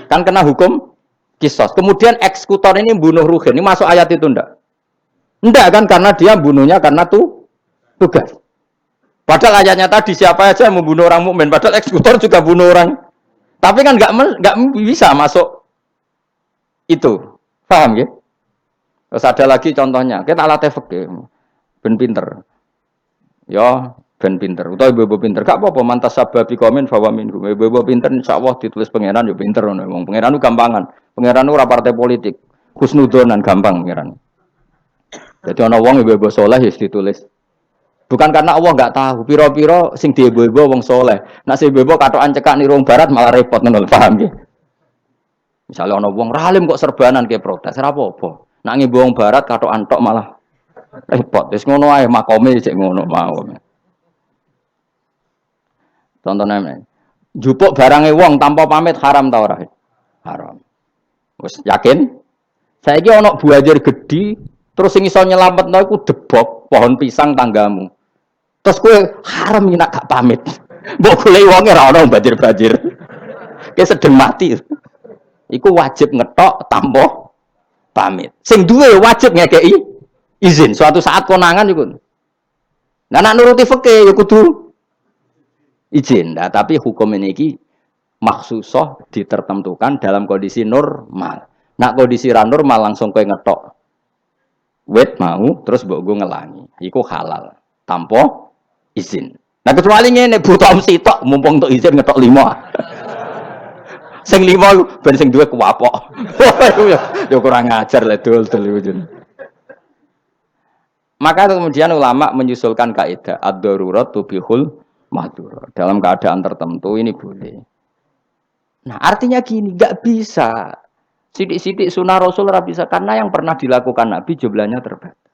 Kan kena hukum kisos. Kemudian eksekutor ini bunuh Ruhin. Ini masuk ayat itu ndak? Ndak kan karena dia bunuhnya karena tugas. Padahal ayatnya tadi siapa aja yang membunuh orang mukmin. Padahal eksekutor juga bunuh orang. Tapi kan nggak bisa masuk itu. Paham ya? Terus ada lagi contohnya. Kita alat fikih. Ben pinter. Ya, ben pinter. Utawa ibu pinter. Gak apa-apa mantas sababi komen bahwa minhum. Ibu pinter insyaallah ditulis pangeran yo pinter ngono. Wong pangeran ku gampangan. Pangeran ora partai politik. Husnudonan gampang pangeran. Jadi ana wong ibu saleh ya ditulis. Bukan karena Allah enggak tahu. Piro-piro sing diibu-ibu wong saleh. Nek sing ibu katokan cekak niru barat malah repot ngono paham nggih. Misalnya ana wong ralim kok serbanan ke protes ora apa-apa. Nek ngibu wong barat katokan tok malah repot. Wis ngono ae makome cek ngono mau. Contohnya men. Jupuk barange wong tanpa pamit haram ta ora? Haram. Wis yakin? Saiki ana buajar gedhi terus sing iso nyelametno iku debok pohon pisang tanggamu. Terus kowe haram nek gak pamit. Mbok golek wonge ora ana banjir-banjir. Ki sedeng mati. Iku wajib ngetok tanpa pamit. Sing duwe wajib ngekeki izin. Suatu saat konangan iku. Nah nek nuruti fikih ya kudu izin. Nah, tapi hukum ini maksusoh ditertentukan dalam kondisi normal. Nak kondisi normal langsung kowe ngetok wet mau terus mbok go ngelangi. Iku halal tanpa izin. Nah kecuali ngene butuh sitok mumpung untuk izin ngetok 5. Sing 5 ben sing duwe kuwapok. Yo kurang ajar le dul-dul. Maka kemudian ulama menyusulkan kaidah ad-darurat tubihul mahdzur. Dalam keadaan tertentu ini boleh. Nah, artinya gini, enggak bisa. Sidik-sidik sunnah Rasul ora bisa karena yang pernah dilakukan Nabi jumlahnya terbatas.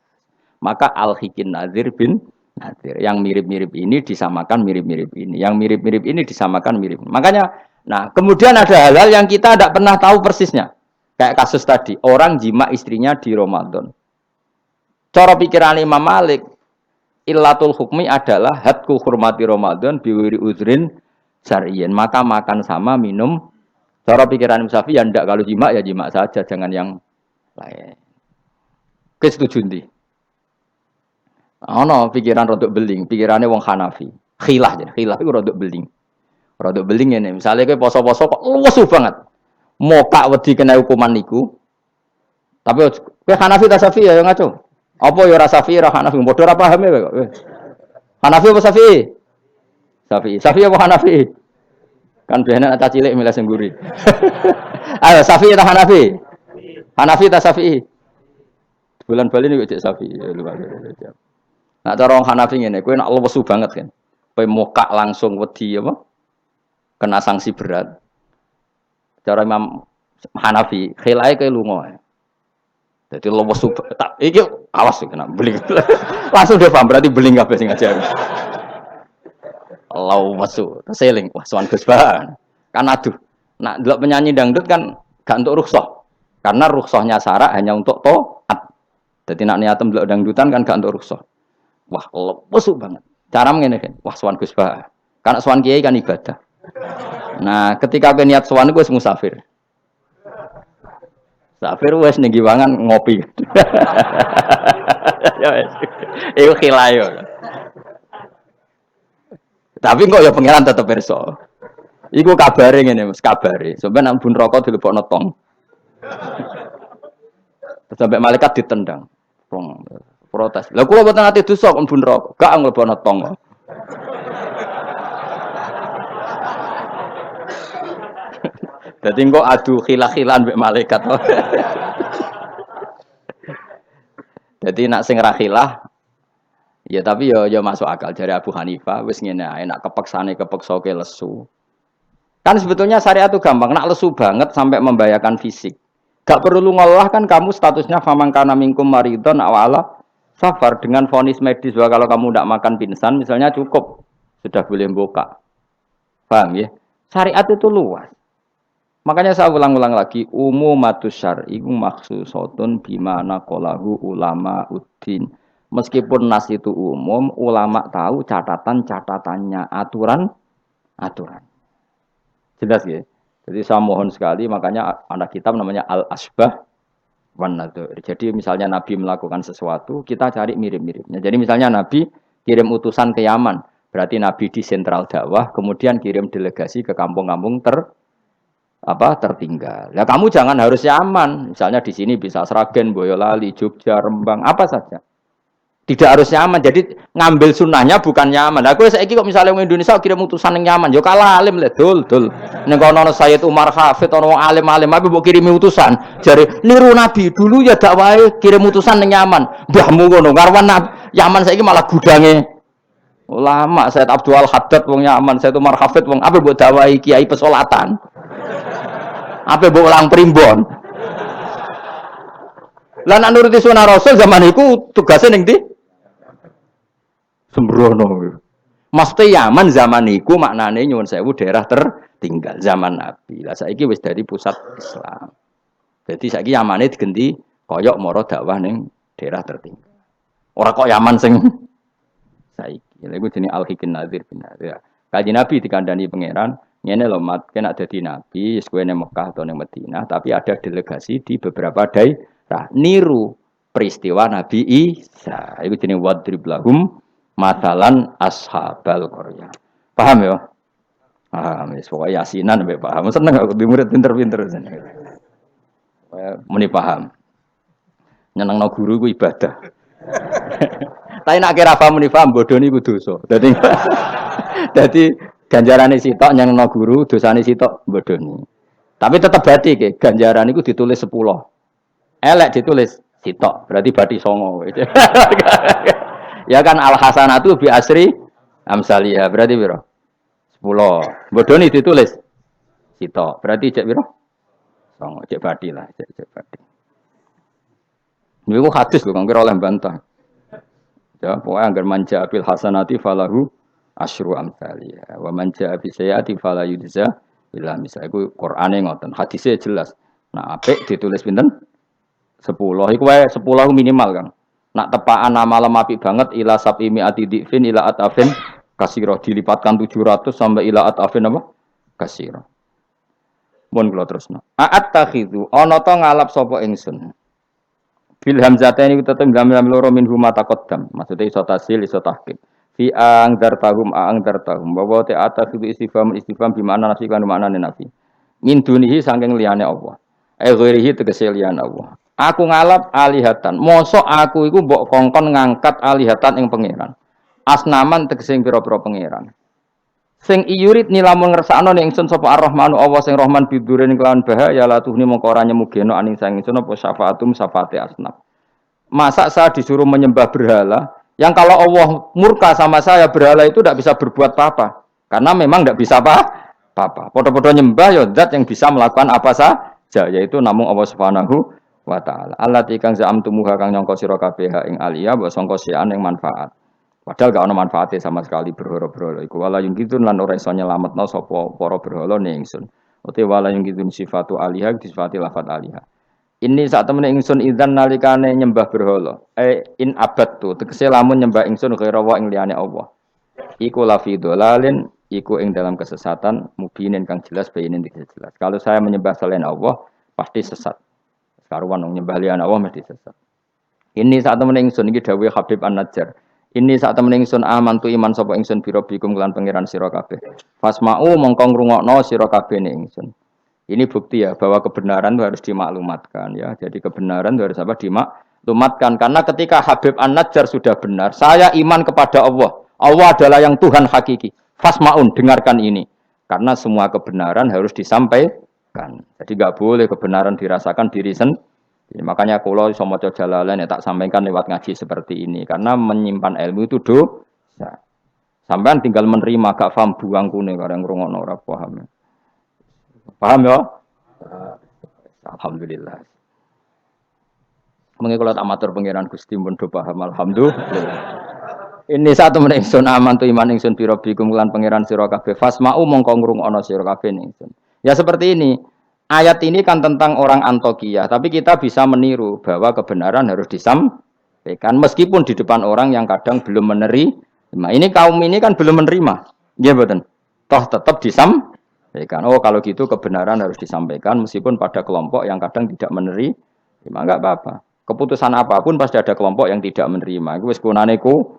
Maka al-hikin nazir bin nazir. Yang mirip-mirip ini disamakan mirip-mirip ini. Yang mirip-mirip ini disamakan mirip. Makanya, nah kemudian ada hal-hal yang kita tidak pernah tahu persisnya. Kayak kasus tadi, orang jima istrinya di Ramadan. Cara pikiran Imam Malik, illatul hukmi adalah hadku hurmati Ramadan biwiri uzrin syar'iyyin. Maka makan sama minum. Cara pikiran Imam Syafi'i ya ndak, kalau jima ya jima saja, jangan yang lain. Kesetuju ndi? Ono pikiran rodok beling, pikirannya wong Hanafi. Khilah aja, khilah itu rodok beling. Rodok beling ini, misalnya kayak poso-poso kok luwes banget. Mokak wedi kena hukuman niku. Tapi kowe Hanafi ta Syafi'i ya ngaco. Apa ya ora Syafi'i ora Hanafi, padha ora paham ya kok. Hanafi apa Syafi'i? Syafi'i. Syafi'i apa Hanafi? Kan biasanya anak cilik milih sing mburi. Ayo Syafi'i ta Hanafi? Hanafi ta Syafi'i? Bulan Bali niku cek Syafi'i. Nah cara orang Hanafi ngene, kowe nak lesu banget kan. Kowe mokak langsung wedi apa? Kena sanksi berat. Cara Imam Hanafi, khilae kowe lunga. Jadi lesu tak iki awas kena beling. Langsung dia paham berarti beling kabeh sing ajar. Lau masuk, seling, wah sowan Gus Bahan. Kan aduh, nak delok penyanyi dangdut kan gak untuk rukhsah. Karena rukhsahnya syarak hanya untuk taat. Jadi nak niatem delok dangdutan kan gak untuk rukhsah. Wah, lesu banget. Cara ngene kan, wah sowan Gus Bahan. Karena sowan kiai kan ibadah. Nah, ketika kowe niat sowan wis musafir. Musafir wis ning giwangan ngopi. Ya wis. Iku khilayo. Tapi kok ya pangeran tetep pirsa. Iku kabare ngene, Mas, kabare. Sampeyan nang bun rokok dilebokno tong. Sampai malaikat ditendang. Protes. Lah kula mboten ate dosa kon bun rokok, gak nglebokno tong. Dadi kok adu khilah-khilan mbek malaikat. Jadi nak sing ra khilah ya tapi ya masuk akal dari Abu Hanifah wis ngene ae nak kepeksane kepeksa ke lesu. Kan sebetulnya syariat itu gampang, nak lesu banget sampai membahayakan fisik. Gak perlu ngolah kan kamu statusnya famangkana minkum maridon awala safar dengan vonis medis bahwa kalau kamu tidak makan pingsan misalnya cukup sudah boleh buka. Paham ya? Syariat itu luas. Makanya saya ulang-ulang lagi umumatus syar'i maksusotun bimana qalahu ulama uddin. Meskipun nas itu umum, ulama tahu catatan-catatannya, aturan. Jelas ya. Jadi saya mohon sekali, makanya anak kitab namanya Al-Asbah wan Nadhir. Jadi misalnya Nabi melakukan sesuatu, kita cari mirip-miripnya. Jadi misalnya Nabi kirim utusan ke Yaman, berarti Nabi di sentral dakwah, kemudian kirim delegasi ke kampung-kampung tertinggal. Ya kamu jangan harus Yaman. Misalnya di sini bisa Sragen, Boyolali, Jogja, Rembang, apa saja. Tidak harus nyaman. Jadi ngambil sunnahnya bukan nyaman. Aku saiki kok misalnya orang Indonesia kirim utusan yang nyaman, yo kalah alim le dul. Ning kono Sayyid Umar Hafid ono wong alim-alim tapi mbok kirimi utusan. Jare niru Nabi dulu ya dakwahe kirim utusan yang nyaman. Mbahmu ngono karwan Yaman saiki malah gudange ulama. Sayyid Abdul Haddad wong Yaman, Sayyid Umar Hafid wong apa mbok dakwahi kiai pesolatan. Apa mbok ulang primbon. Lah nek nuruti sunah Rasul zaman iku tugasnya ning ndi? Sembrono. Mesti Yaman zaman iku maknane nyuwun sewu daerah tertinggal zaman Nabi. Lah saiki wis dari pusat Islam. Jadi saiki Yamane digenti koyok moro dakwah ning daerah tertinggal. Ora kok Yaman sing saiki. Lha iku jenenge Al-Hikin Nadzir bin Nadzir. Kanjeng Nabi dikandani pangeran, ngene lho mat, kena dadi nabi, wis kowe ning Mekah atau ning Madinah, tapi ada delegasi di beberapa daerah niru peristiwa Nabi Isa. Iku jenenge wadrib lahum matalan ashabal qaryah. Paham ya? Paham, pokoknya yasinan sampai paham. Seneng aku di murid pinter-pinter. Muni paham. Nyenengno guru ku ibadah. Tapi nak kira paham muni paham bodoh niku dosa. Dadi ganjarane sitok nyenengno guru, dosane sitok bodoni. Tapi tetap berarti ke ganjaran niku ditulis 10. Elek ditulis sitok, berarti bati 9. Ya kan al hasanatu bi asri amsalia berarti piro? 10. Bodoni ditulis sitok. Berarti cek piro? 9. Cek badi lah, cek badi. Niku hadis lho kang kira oleh bantah. Ya, pokoknya anggar manja bil hasanati falahu asyru amsalia. Wa manja bi sayyiati fala yujza illa misal. Iku Qur'ane ngoten. Hadisnya jelas. Nah, apik ditulis pinten? 10. Iku wae 10 minimal, Kang. Nak tepaan malam apik banget ila sabimi atidifin ila atafin kasiro dilipatkan 700 sampai ila atafin apa? Kasiro. Mun kula terusno. A'at takhidhu ana to ngalap sapa ingsun. Bil hamzataini tetep gamel loro min huma taqaddam. Maksude iso tasil iso tahqiq. Fi ang dartahum bahwa te atakhidhu istifham bi makna nafi kan maknane nafi. Min dunihi saking liyane Allah. Ghairihi tegese liyane Allah. Aku ngalap alihatan. Mosok aku iku mbok kongkon ngangkat alihatan ing pangeran. Asnaman tegese pira-pira pangeran. Sing iyurit nilamun ngersakno ning ingsun sapa Ar-Rahmanu Allah sing Rahman bidurin kelawan bahaya la tuhni mongko ora nyemugeno aning sang ingsun apa syafaatum syafaate asnam. Masa saya disuruh menyembah berhala yang kalau Allah murka sama saya berhala itu tidak bisa berbuat apa-apa. Karena memang tidak bisa apa-apa. Podo-podo nyembah ya zat yang bisa melakukan apa saja yaitu namung Allah Subhanahu wa ta'ala. Allati kang za'amtumuha kang nyangka sira kabeh ing aliya mbok sangka sian ing manfaat. Padahal gak ono manfaate sama sekali berhala-berhala iku wala yung kitun lan ora iso nyelametno sapa para berhala ning ingsun. Uti wala yung kitun sifatu aliha disifati lafat aliha. Ini saat temen ingsun idzan nalikane nyembah berhala. In abad tu tegese lamun nyembah ingsun kira wa ing liyane Allah. Iku lafi dolalin iku ing dalam kesesatan mubinin kang jelas bayinin jelas. Kalau saya menyembah selain Allah pasti sesat. Karuan wong nyembah liyan Allah mesti sesat. Ini saat temen ingsun iki dawuh Habib An-Najjar. Ini saat temen ingsun aman tu iman sapa ingsun birobikum kelan pangeran sira kabeh. Fasma'u mongko ngrungokno sira kabeh ning ingsun. Ini bukti ya bahwa kebenaran itu harus dimaklumatkan ya. Jadi kebenaran itu harus apa dimaklumatkan karena ketika Habib An-Najjar sudah benar, saya iman kepada Allah. Allah adalah yang Tuhan hakiki. Fasma'un dengarkan ini. Karena semua kebenaran harus disampaikan. Jadi enggak boleh kebenaran dirasakan diri sendiri. Makanya kalau iso maca Jalalain ya tak sampaikan lewat ngaji seperti ini karena menyimpan ilmu itu dosa. Sampean tinggal menerima gak paham buangkune karo ngrungokno ora paham. Paham ya? Alhamdulillah. Mengko kula tak matur pangeran Gusti pun do paham alhamdulillah. Ini satu meneh ingsun aman tu iman ingsun biro bikum lan pangeran sira kabeh fasma'u mongko ngrungokno sira kabeh ingsun. Ya seperti ini. Ayat ini kan tentang orang Antokia, tapi kita bisa meniru bahwa kebenaran harus disampaikan meskipun di depan orang yang kadang belum menerima. Ini kaum ini kan belum menerima, ya betul. Toh tetap disampaikan. Ya kan? Oh kalau gitu kebenaran harus disampaikan meskipun pada kelompok yang kadang tidak menerima, enggak apa-apa. Keputusan apapun pasti ada kelompok yang tidak menerima. Iku wis kunane ku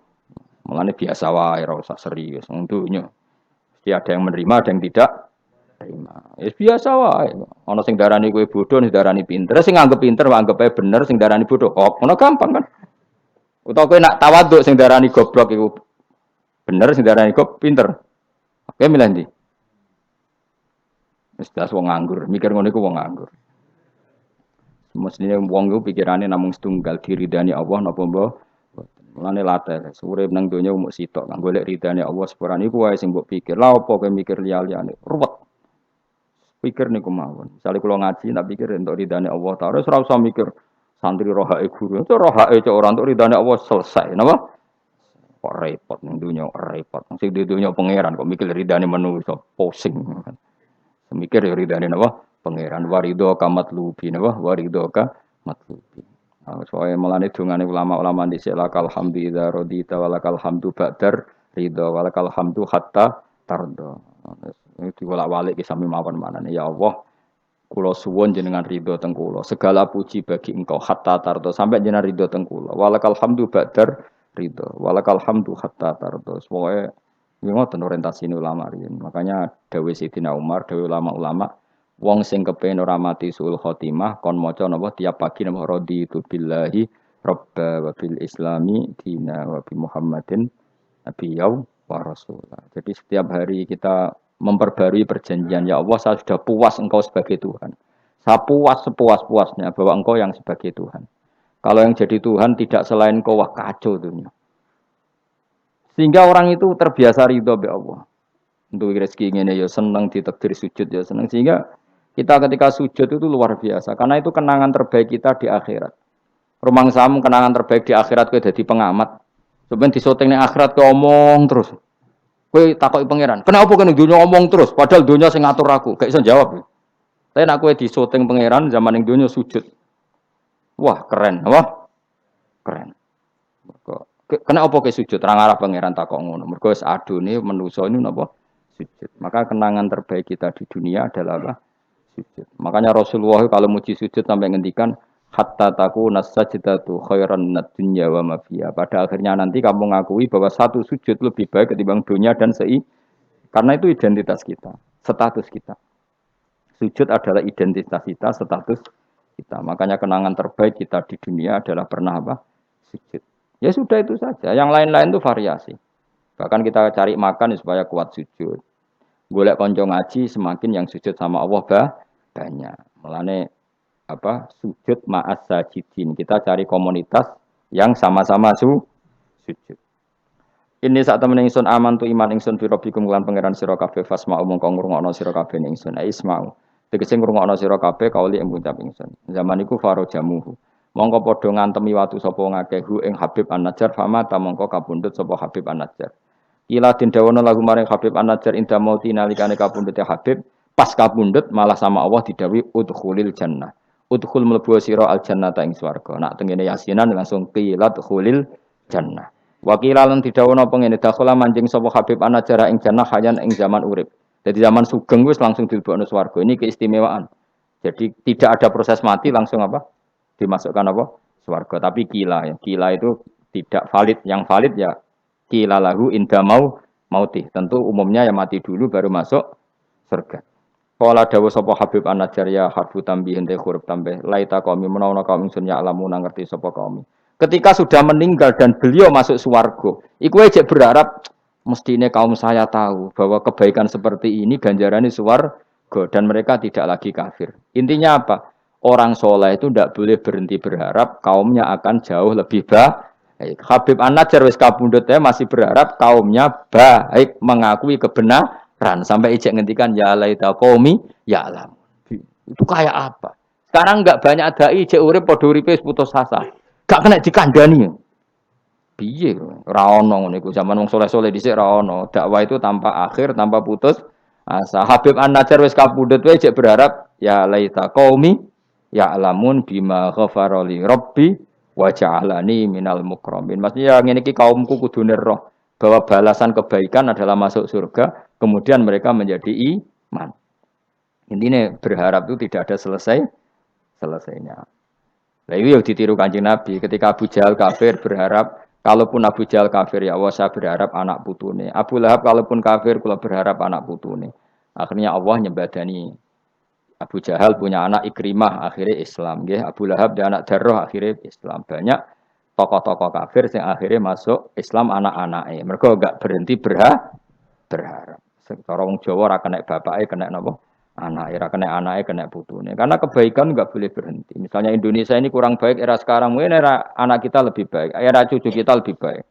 mulane biasa wae ora usah serius. Wong dunya. Mesti ada yang menerima, ada yang tidak terima. Ya biasa wae. Ana sing darani kowe bodoh, sing darani pinter, sing nganggep pinter nganggep ae bener, sing darani bodoh. Oh, ngono gampang kan? Utawa kowe nak tawaduk sing darani goblok iku bener, sing darani goblok pinter. Oke milih ndi? Wis das wong nganggur, mikir ngono iku wong nganggur. Mestinya wong iku pikirane namung setunggal diridani Allah napa mbah. Mulane latar, urip nang donya mung sitok kang golek ridane Allah sepurane iku wae sing mbok pikir. Lah apa kowe mikir liya-liyane? Ruwet. Pikir niku mawon. Misale kula ngaji tak pikir entuk ridane Allah Ta'ala ora usah mikir santri rohake guru. Itu rohake cok ora entuk ridane Allah selesai. Napa? Kok repot ning donya repot. Sing di donya pangeran kok mikir ridane manusa pusing. Mikir ya ridane napa? Pangeran warido kamat lubi napa? Warido ka matlubi. Soalnya melane dungane ulama-ulama dhisik lakal hamdu idza radita walakal hamdu ba'dar ridha walakal hamdu hatta tarda. Itu bolak-balik ki sami mawon manane ya Allah kula suwun jenengan ridho teng kula. Segala puji bagi Engkau hatta tarda sampai jenengan ridho teng kula. Walakal hamdu ba'dar ridha walakal hamdu hatta tarda. Pokoke ngoten orientasi ulama riyen. Makanya dawuh Sayyidina Umar, dawuh ulama-ulama wong sing kepengin ora mati suul khotimah kon maca napa tiap pagi napa raditu billahi robba wa bil islami dina wa bi Muhammadin nabiyyu wa rasulah. Jadi setiap hari kita memperbarui perjanjian ya Allah saya sudah puas engkau sebagai Tuhan. Saya puas sepuas-puasnya bahwa engkau yang sebagai Tuhan. Kalau yang jadi Tuhan tidak selain engkau wah kacau dunia. Sehingga orang itu terbiasa ridho be Allah. Untuk rezeki ngene ya seneng ditakdir sujud ya seneng sehingga kita ketika sujud itu luar biasa karena itu kenangan terbaik kita di akhirat. Rumang samu kenangan terbaik di akhirat kowe dadi pengamat. Sebenarnya disoting ning akhirat kowe omong terus. Kowe takoki pangeran, "Kenapa kowe ning donya omong terus padahal donya sing ngatur aku?" Gak iso jawab. Tapi nek kowe disoting pangeran zaman ning donya sujud. Wah, keren, apa? Keren. Kenapa kowe sujud? Ra ngarep pangeran takok ngono. Mergo wis adune manusa ini napa? Sujud. Maka kenangan terbaik kita di dunia adalah apa? Sujud. Makanya Rasulullah kalau muji sujud sampai ngendikan hatta takuna sajdatu khairan minad dunya wa ma fiha. Pada akhirnya nanti kamu mengakui bahwa satu sujud lebih baik ketimbang dunia dan karena itu identitas kita, status kita. Sujud adalah identitas kita, status kita. Makanya kenangan terbaik kita di dunia adalah pernah apa? Sujud. Ya sudah itu saja. Yang lain-lain itu variasi. Bahkan kita cari makan supaya kuat sujud. Golek konco ngaji semakin yang sujud sama Allah banyak. Mulane apa sujud ma'as sajidin. Kita cari komunitas yang sama-sama sujud. Ini saat temen ingsun aman tu iman ingsun fi rabbikum lan pangeran sira kabeh fasma'u mongko ngrungokno sira kabeh ingsun isma'u. Tegese ngrungokno sira kabeh kauli ing ngucap ingsun. Zaman iku faro jamuhu. Mongko padha ngantemi watu sapa ngakeh ing Habib An-Najjar fama ta mongko kapundhut sapa Habib An-Najjar. Ila den dawono lagu maring Habib An-Najjar inda mauti nalikane kapundhute Habib pas kapundhut malah sama Allah didawi udkhulil jannah. Udkhul mlebu sira al jannata ing swarga. Nak tengene yasinan langsung qilat khulil jannah. Wakila lan didhawuhna apa ngene dakhala manjing sapa Habib An-Najjar ing jannah hayan ing zaman urip. Jadi zaman sugeng wis langsung dilebokno swarga. Ini keistimewaan. Jadi tidak ada proses mati langsung apa? Dimasukkan apa? Swarga. Tapi kila ya. Kila itu tidak valid. Yang valid ya kila lahu inda mauti. Tentu umumnya yang mati dulu baru masuk surga. Kala dawuh sapa Habib An-Najjar ya harfu tambihin te huruf tambah laita qaumi menawa kaum ingsun ya alamu ngerti sapa kaum. Ketika sudah meninggal dan beliau masuk swarga, iku aja berharap mestine kaum saya tahu bahwa kebaikan seperti ini ganjarannya swarga dan mereka tidak lagi kafir. Intinya apa? Orang soleh itu tidak boleh berhenti berharap kaumnya akan jauh lebih baik. Habib An-Najjar wis kapundhut masih berharap kaumnya baik mengakui kebenaran sampai ijek ngendikan ya laita qaumi ya alam. Itu kayak apa? Sekarang enggak banyak dai ijek urip padha uripe putus asa. Gak kena dikandani. Piye ora ono ngene iku zaman wong saleh-saleh dhisik ora ono. Dakwah itu tanpa akhir, tanpa putus asa. Habib An-Najjar wis kapundhut wae jek berharap ya laita qaumi ya alamun bima ghafara li rabbi wa ja'alani minal mukramin. Maksudnya ngene iki kaumku kudu roh bahwa balasan kebaikan adalah masuk surga, kemudian mereka menjadi iman. Intinya berharap itu tidak ada selesainya. Nah itu yang ditiru Kanjeng Nabi ketika Abu Jahal kafir berharap kalaupun Abu Jahal kafir ya Allah saya berharap anak putune. Abu Lahab kalaupun kafir kula berharap anak putune. Akhirnya Allah nyembadani Abu Jahal punya anak Ikrimah akhirnya Islam nggih. Abu Lahab dia anak Darrah akhirnya Islam. Banyak tokoh-tokoh kafir yang akhirnya masuk Islam anak-anaknya. Mereka enggak berhenti berharap. Sekarang Jawa ora kena bapake kena napa? Anak era kena anaknya kena putune. Karena kebaikan nggak boleh berhenti. Misalnya Indonesia ini kurang baik era sekarang, mungkin era anak kita lebih baik, era cucu kita lebih baik.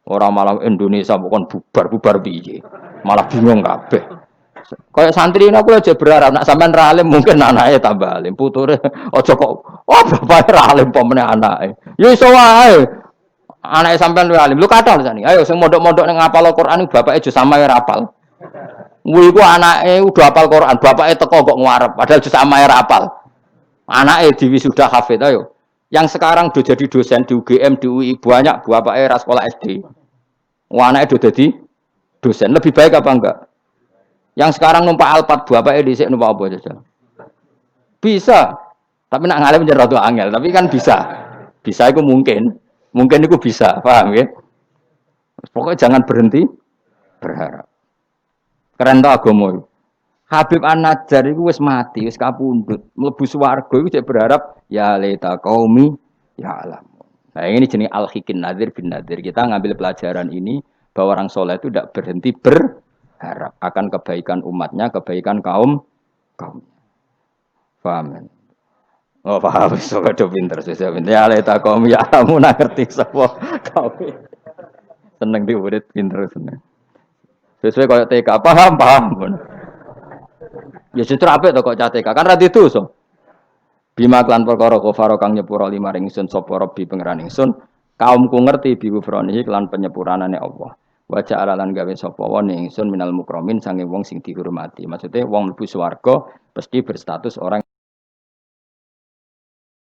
Orang malah Indonesia bukan bubar piye. Malah bingung kabeh. Kayak santri ini aku aja berharap nak sampean ra alim mungkin anaknya tambah alim, puture aja kok oh bapake ra alim pomene anake. Ya iso wae. Anake sampean luwih alim. Lu kathah sani. Ayo sing mondok-mondok ning ngapal Al-Qur'an bapake aja samae ra apal. Kuwi ku anake udah hafal Quran, bapake teko kok ngarep, padahal jus amae ra hafal. Anake diwisuda hafid ayo. Yang sekarang udah jadi dosen di UGM, di UI banyak bapake ra sekolah SD. Anake udah jadi dosen, lebih baik apa enggak? Yang sekarang numpak Alphard bapake dhisik numpak apa saja. Bisa. Tapi nak ngalim jadi rada angel, tapi kan bisa. Bisa itu mungkin. Mungkin itu bisa, paham ya? Pokoknya jangan berhenti berharap. Keren tau agama. Habib An-Najjar itu wis mati, wis kapundhut. Mlebu swarga iku cek berharap ya laita qaumi ya alam. Nah, ini jenis al-hikin nadir bin nadir. Kita ngambil pelajaran ini bahwa orang soleh itu tidak berhenti berharap akan kebaikan umatnya, kebaikan kaum. Paham? Oh, paham. So do pinter, ya laita qaumi ya alam ngerti sapa kaum. Seneng diurit pinter seneng. Sesuai kaya TK, paham. Ya justru apik to kok CTK, kan ra didosa. Bima klan perkara kafaro kang nyepuro lima ringsun sapa Rabbi pangeran ingsun, kaumku ngerti biwufronihi klan penyepuranane Allah. Wa ja'ala lan gawe sapa wa ingsun minal mukramin sange wong sing dihormati. Maksudnya wong mlebu swarga mesti berstatus orang